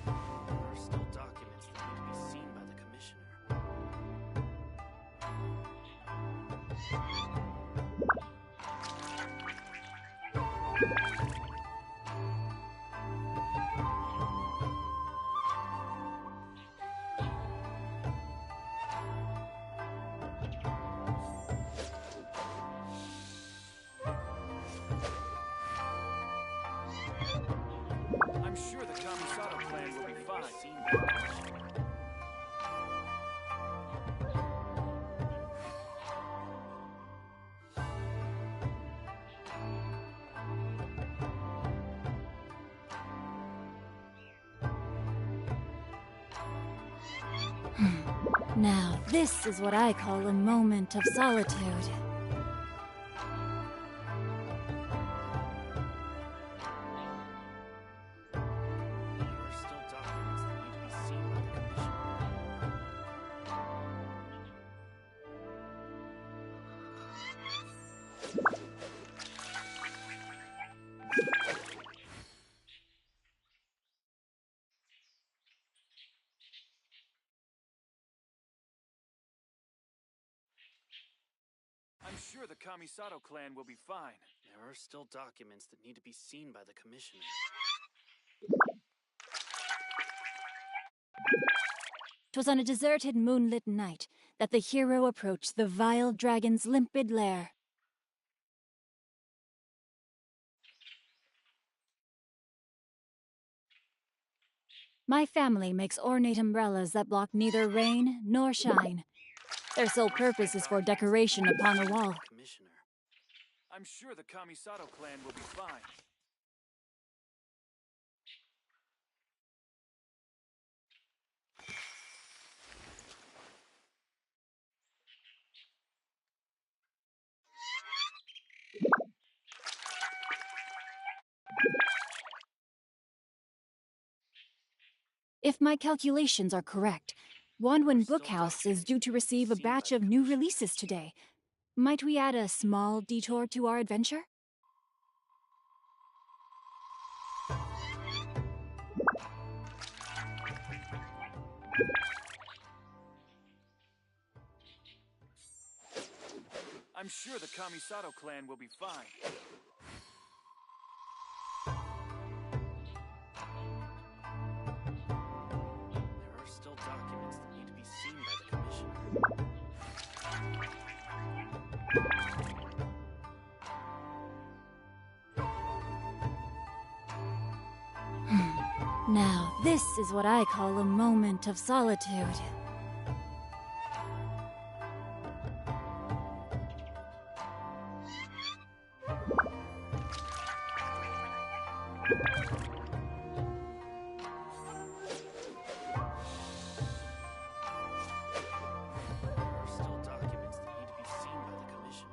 There are still documents that need to be seen by the Commissioner. I'm sure the Kamisato clan will be fine. Seen by the Commissioner. Now, this is what I call a moment of solitude. There are still documents that need to be seen by the Commissioner. I'm sure the Kamisato clan will be fine. There are still documents that need to be seen by the Commissioner. 'Twas on a deserted moonlit night that the hero approached the vile dragon's limpid lair. My family makes ornate umbrellas that block neither rain nor shine. Their sole purpose is for decoration upon the wall. Commissioner. I'm sure the Kamisato clan will be fine. If my calculations are correct, Wanwen Bookhouse is due to receive a batch of new releases today. Might we add a small detour to our adventure? I'm sure the Kamisato clan will be fine. There are still documents that need to be seen by the Commissioner. Now, this is what I call a moment of solitude. There are still documents that need to be seen by the Commissioner.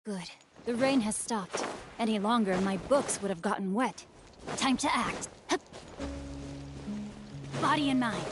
Good. The rain has stopped. Any longer and my books would have gotten wet. Time to act. Hup. Body and mind.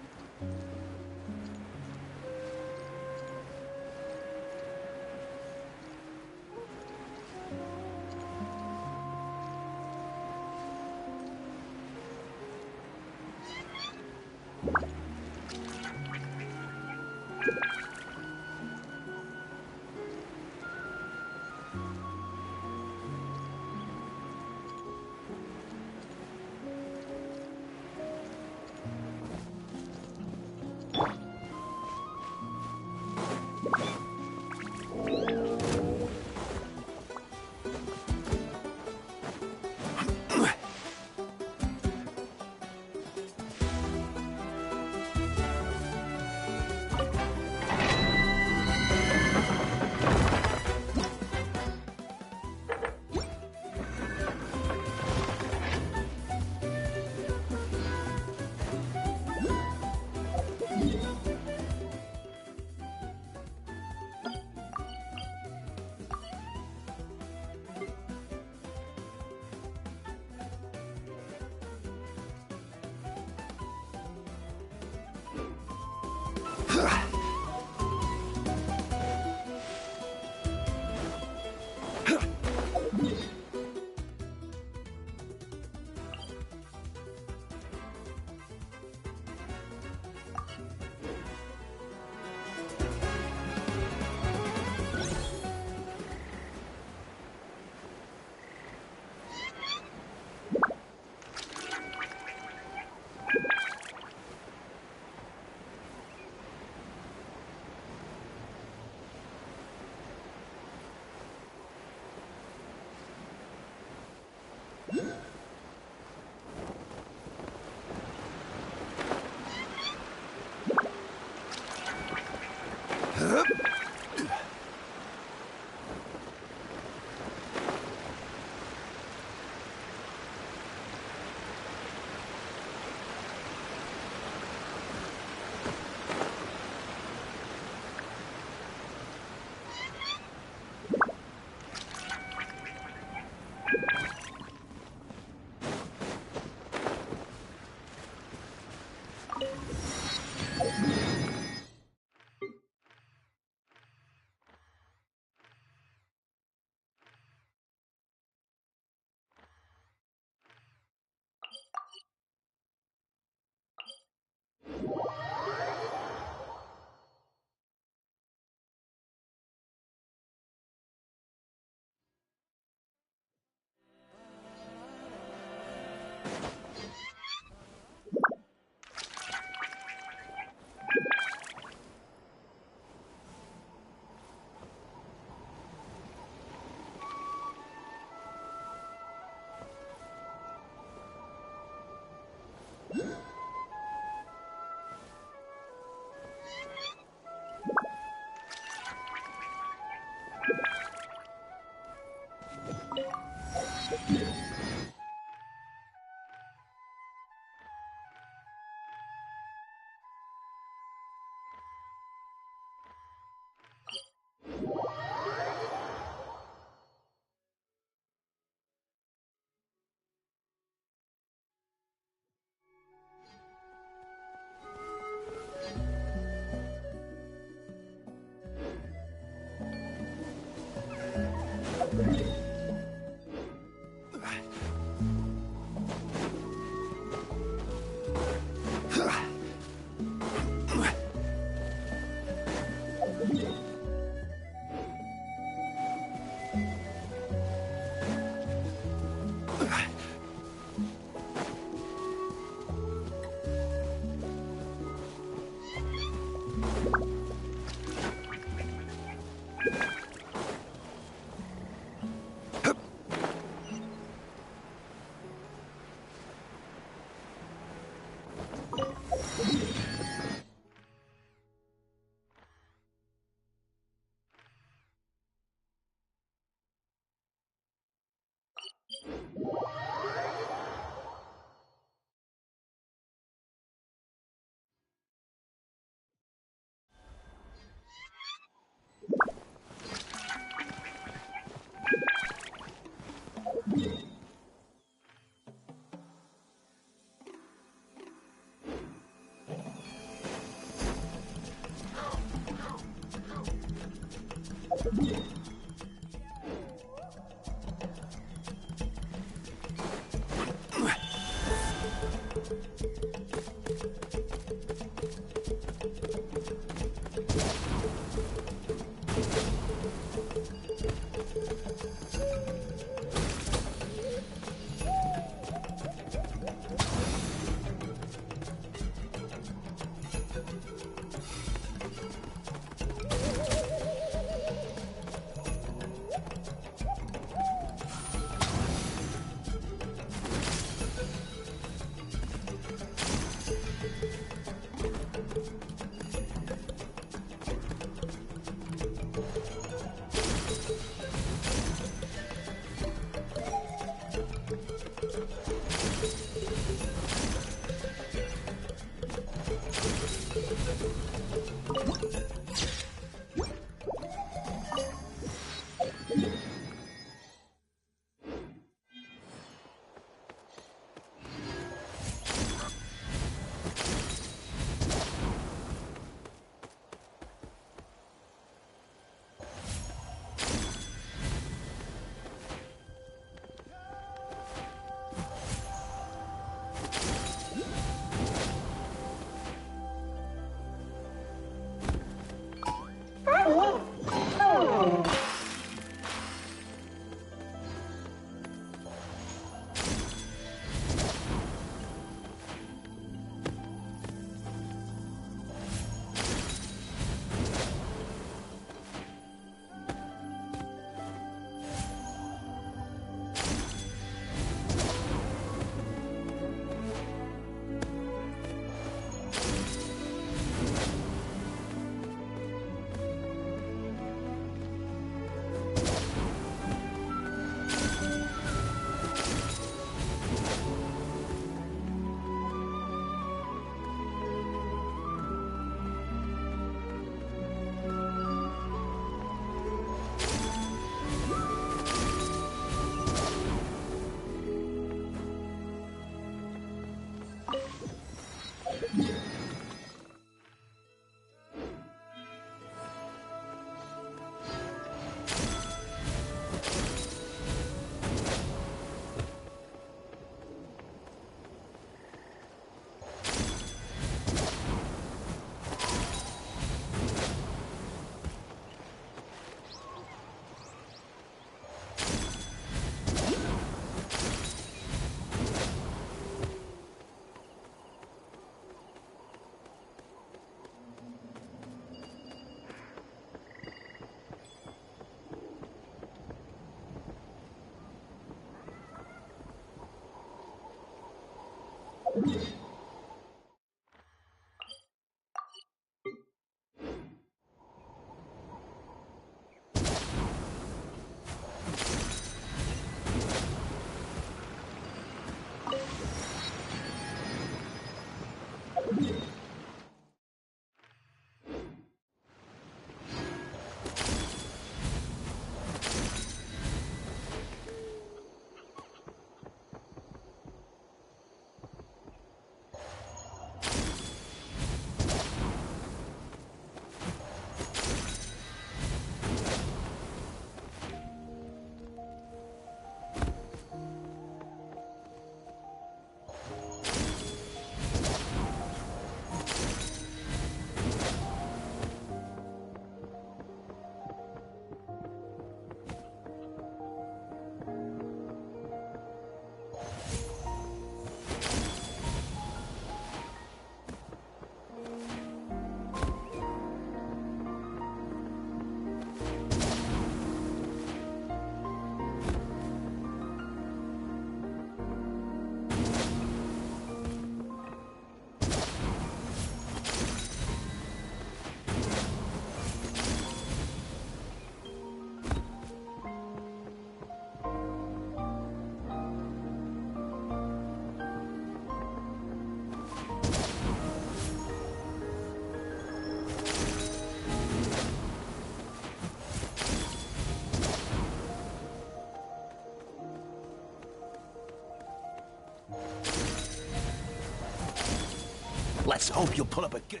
Let's hope you'll pull up a good...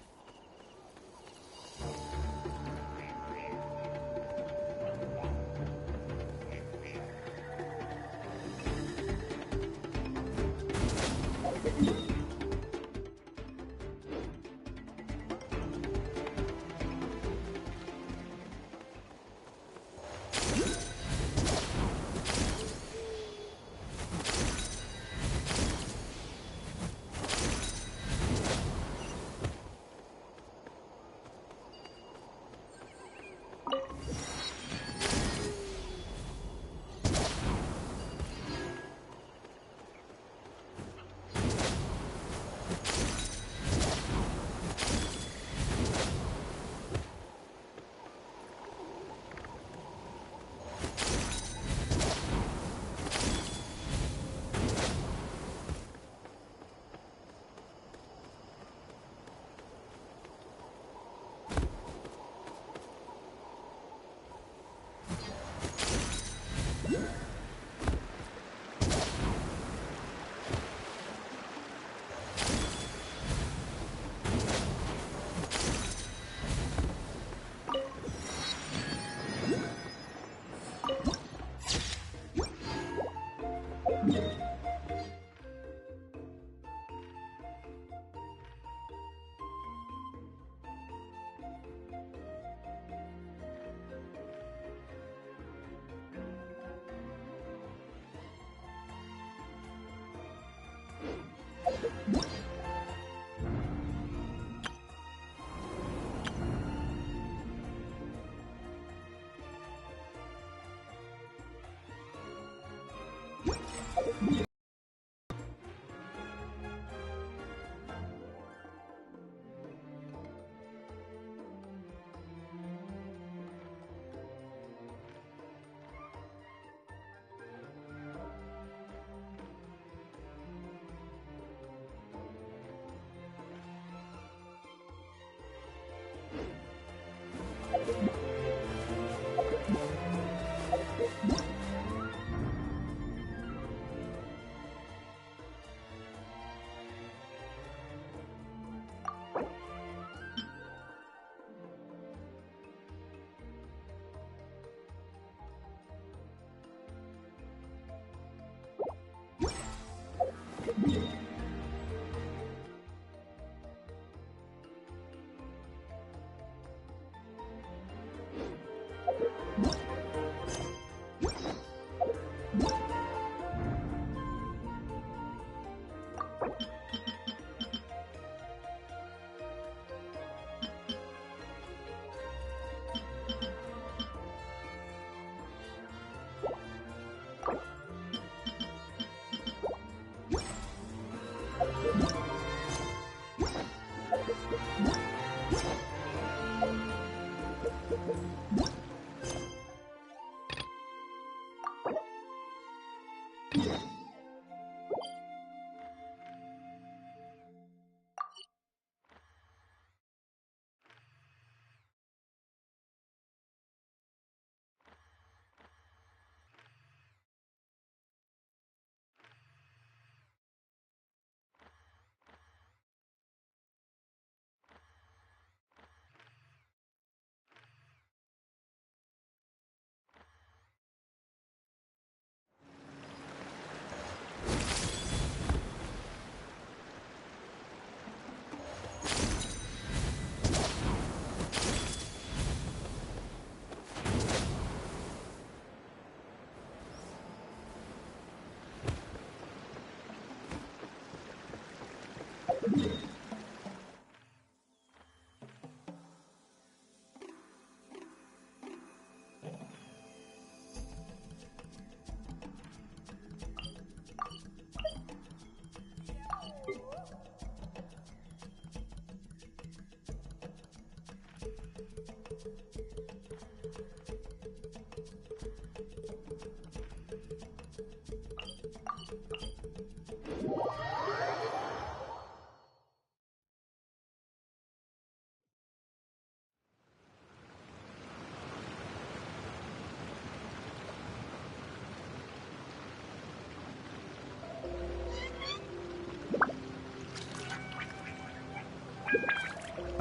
you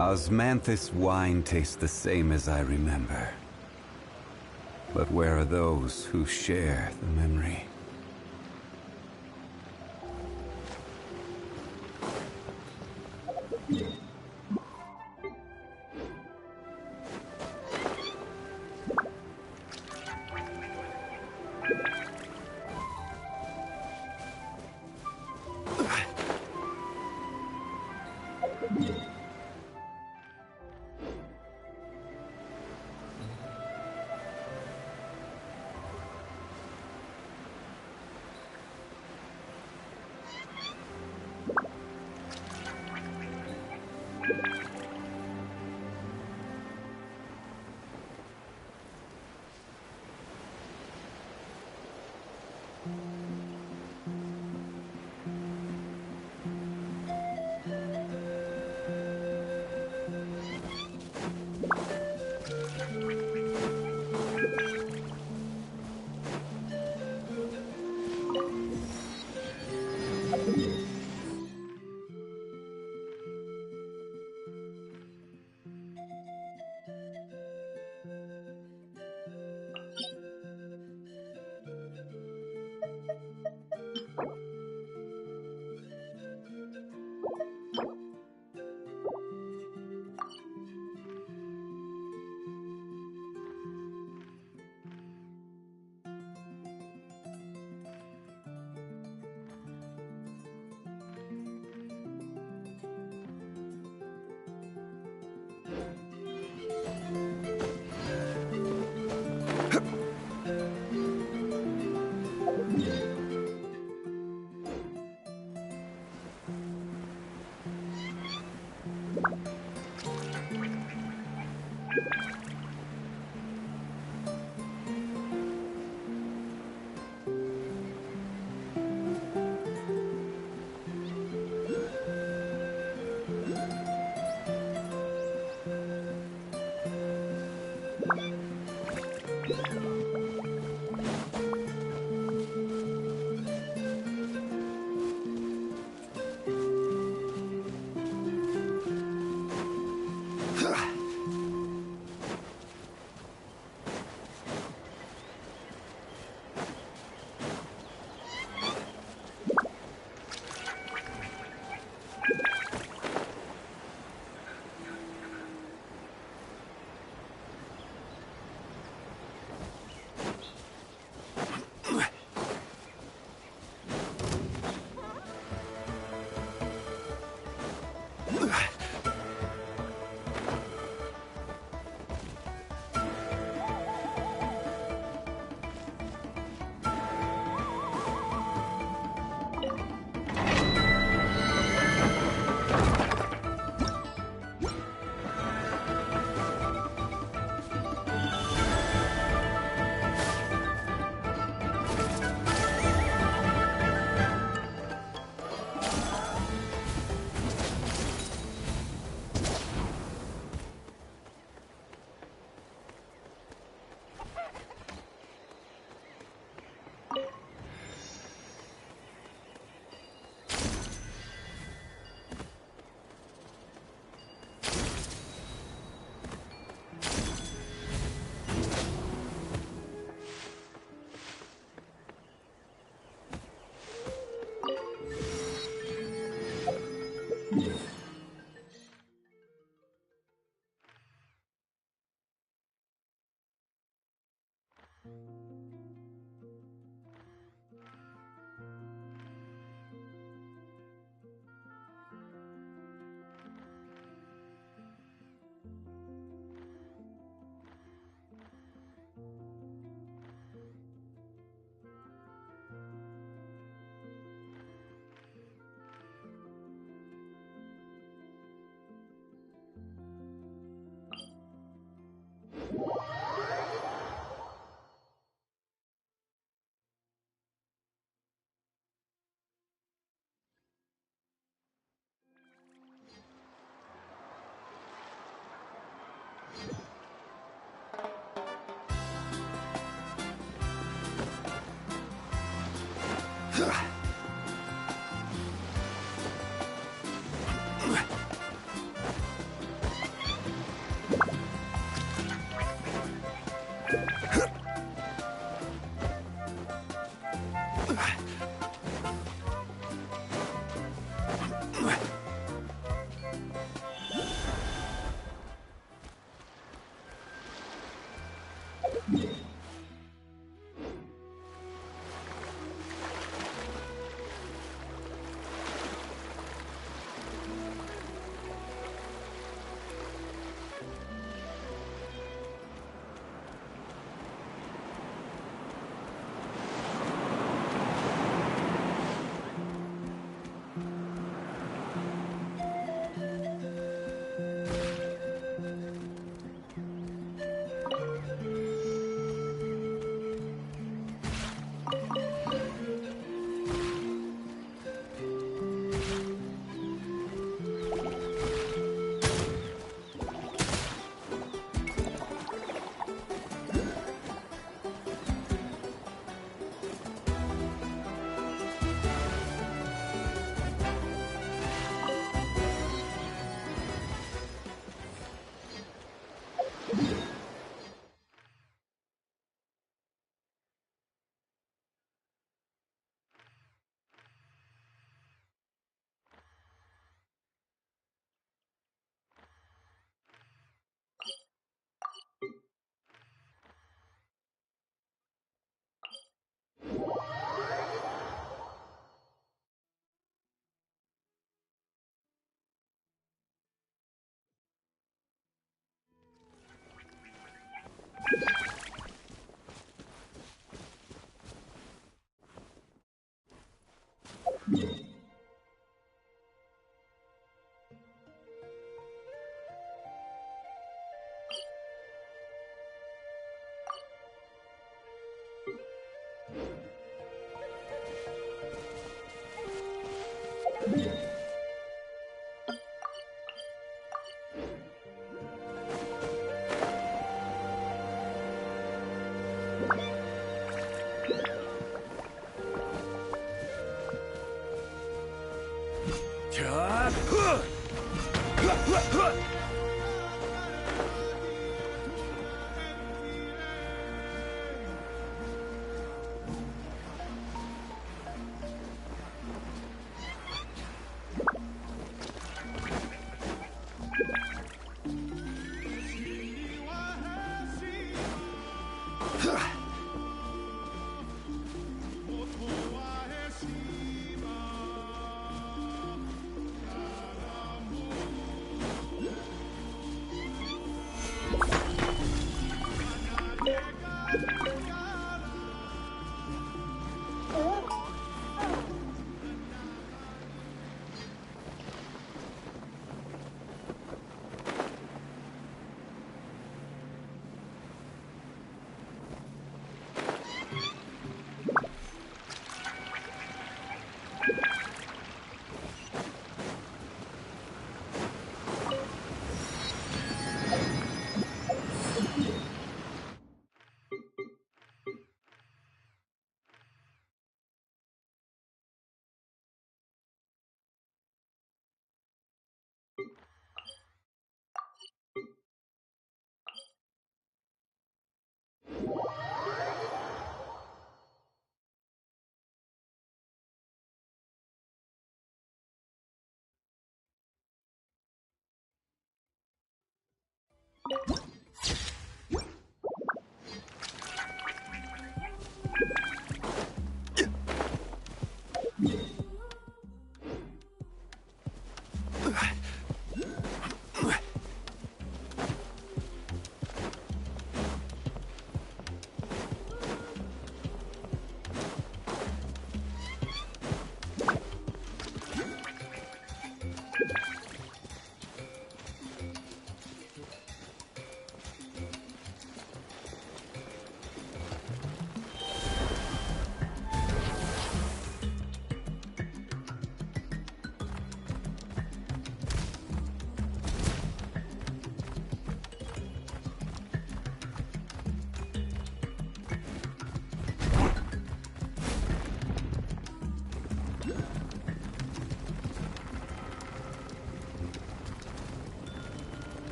Osmanthus wine tastes the same as I remember. But where are those who share the memory?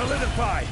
Solidify!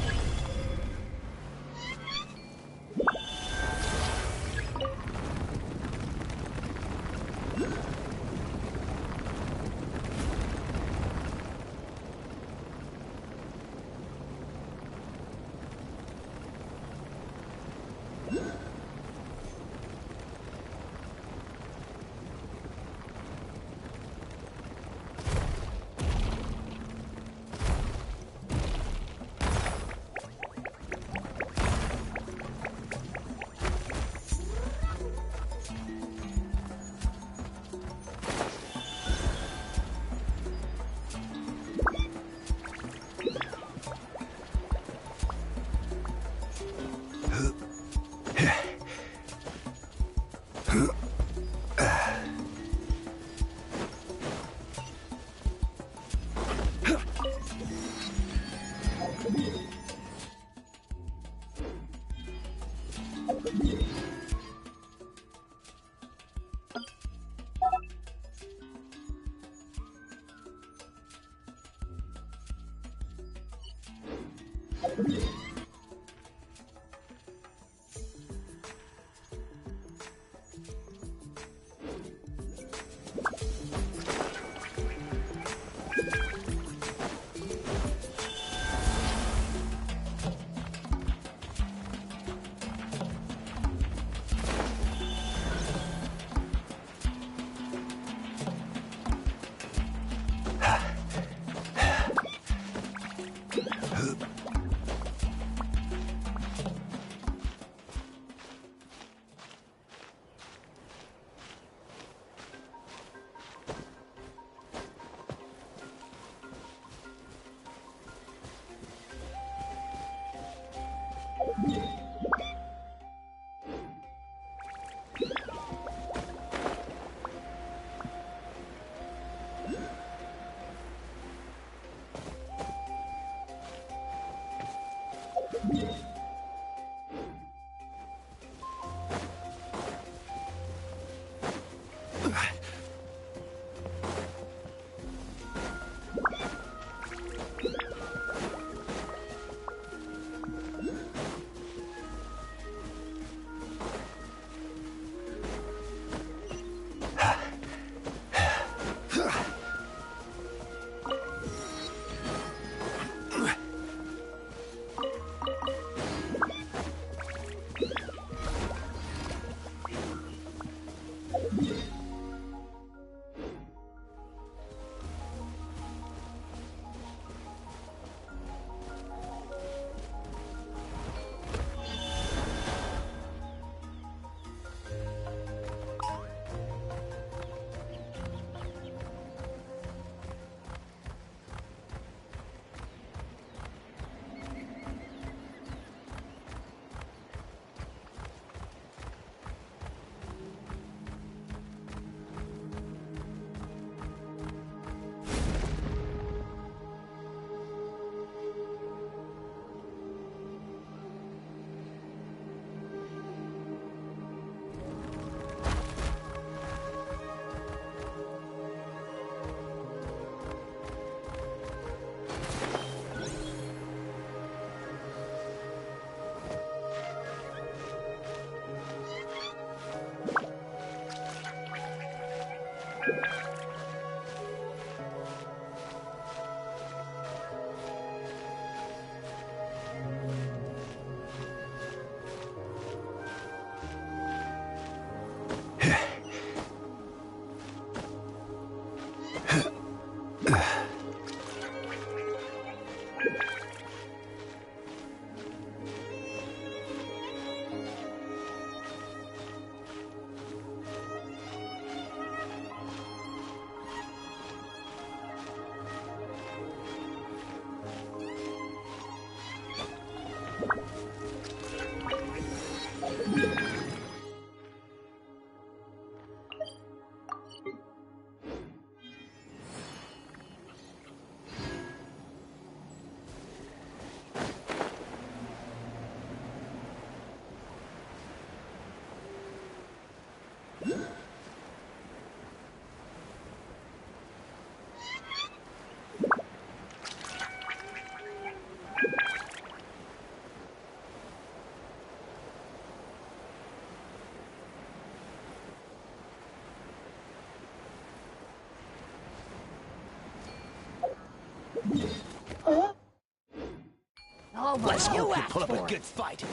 Let's hope you pull up a good fight.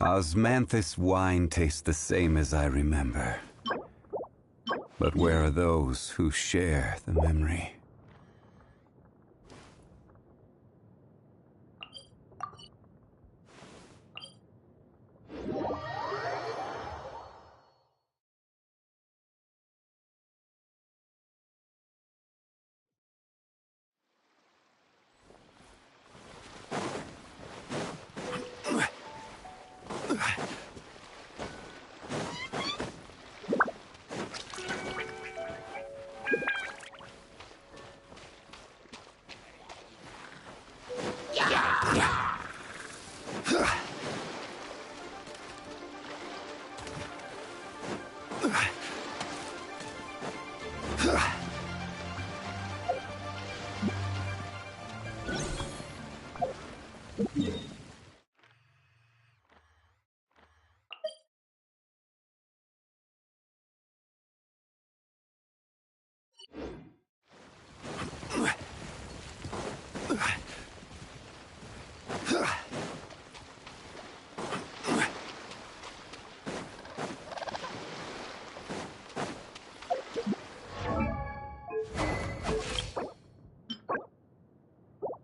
Osmanthus wine tastes the same as I remember. But where are those who share the memory?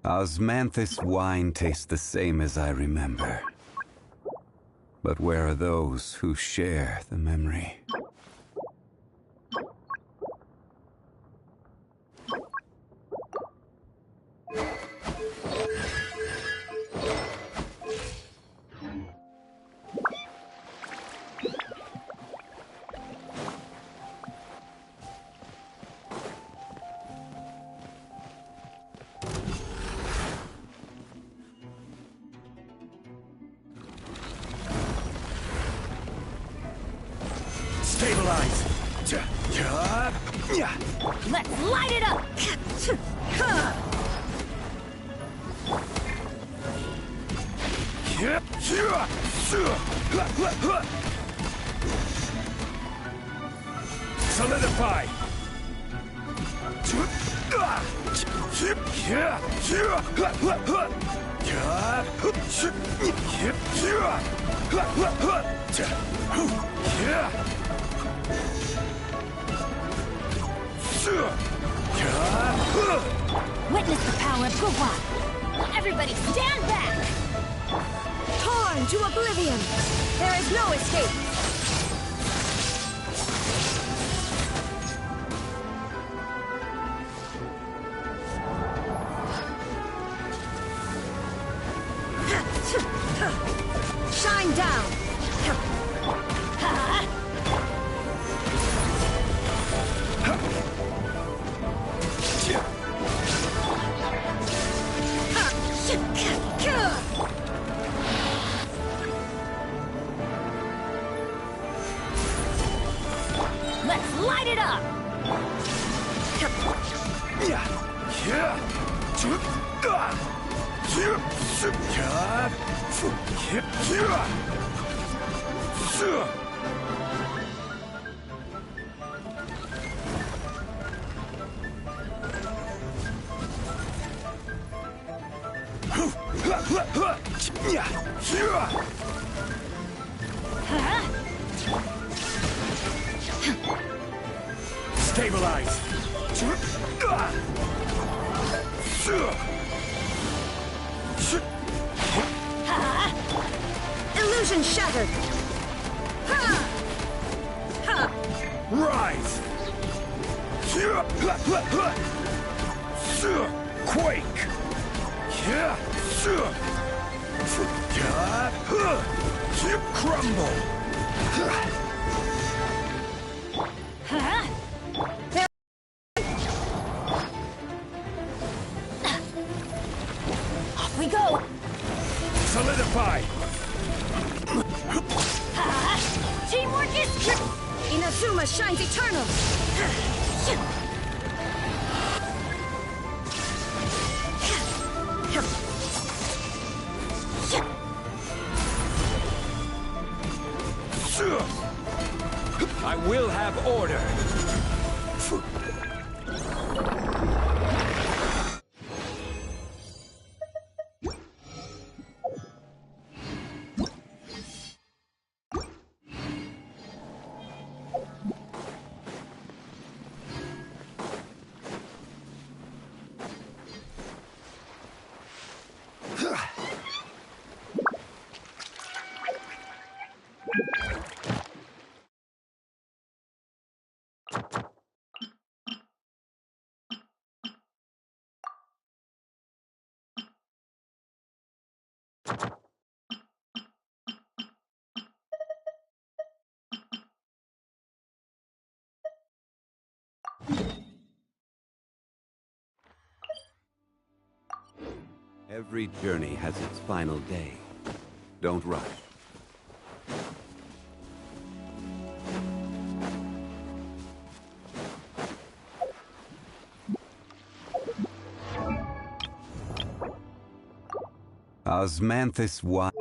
Osmanthus wine tastes the same as I remember. But where are those who share the memory? Stabilize! Let's light it up! Solidify! Witness the power of Gugwa! Everybody stand back! Torn to oblivion! There is no escape! Shine down! Let's light it up! Stabilize! Illusion shattered! Rise! Quake! Crumble! Off we go! Solidify! Teamwork is... Inazuma shines eternal! I will have order! Every journey has its final day. Don't rush. Osmanthus wine.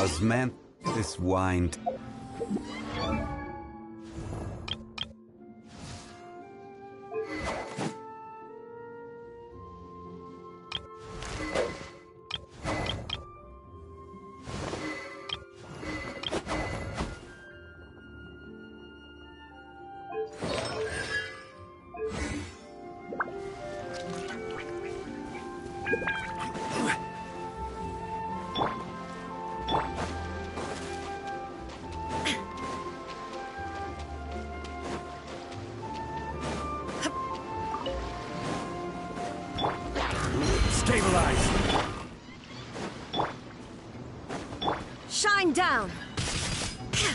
Osmanthus wine. Shine down! Take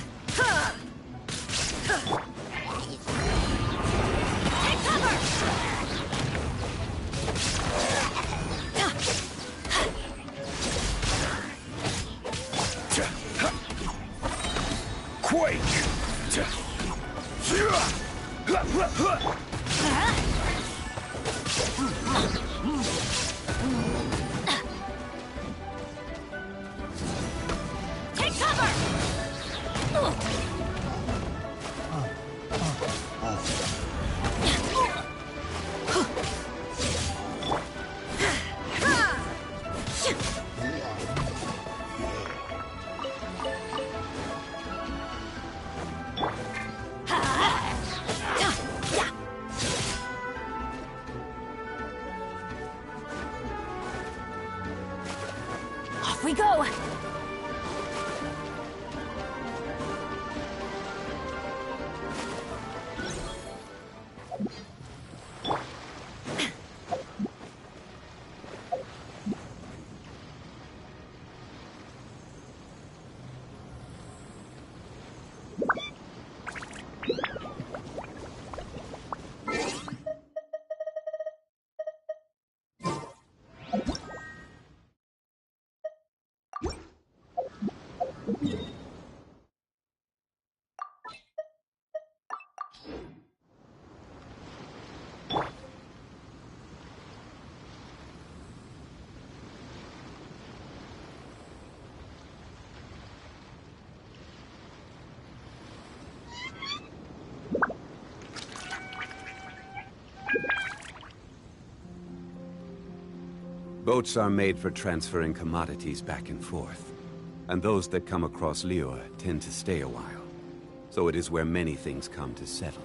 cover! Quake! Take cover! Off we go! Boats are made for transferring commodities back and forth. And those that come across Lior tend to stay a while. So it is where many things come to settle.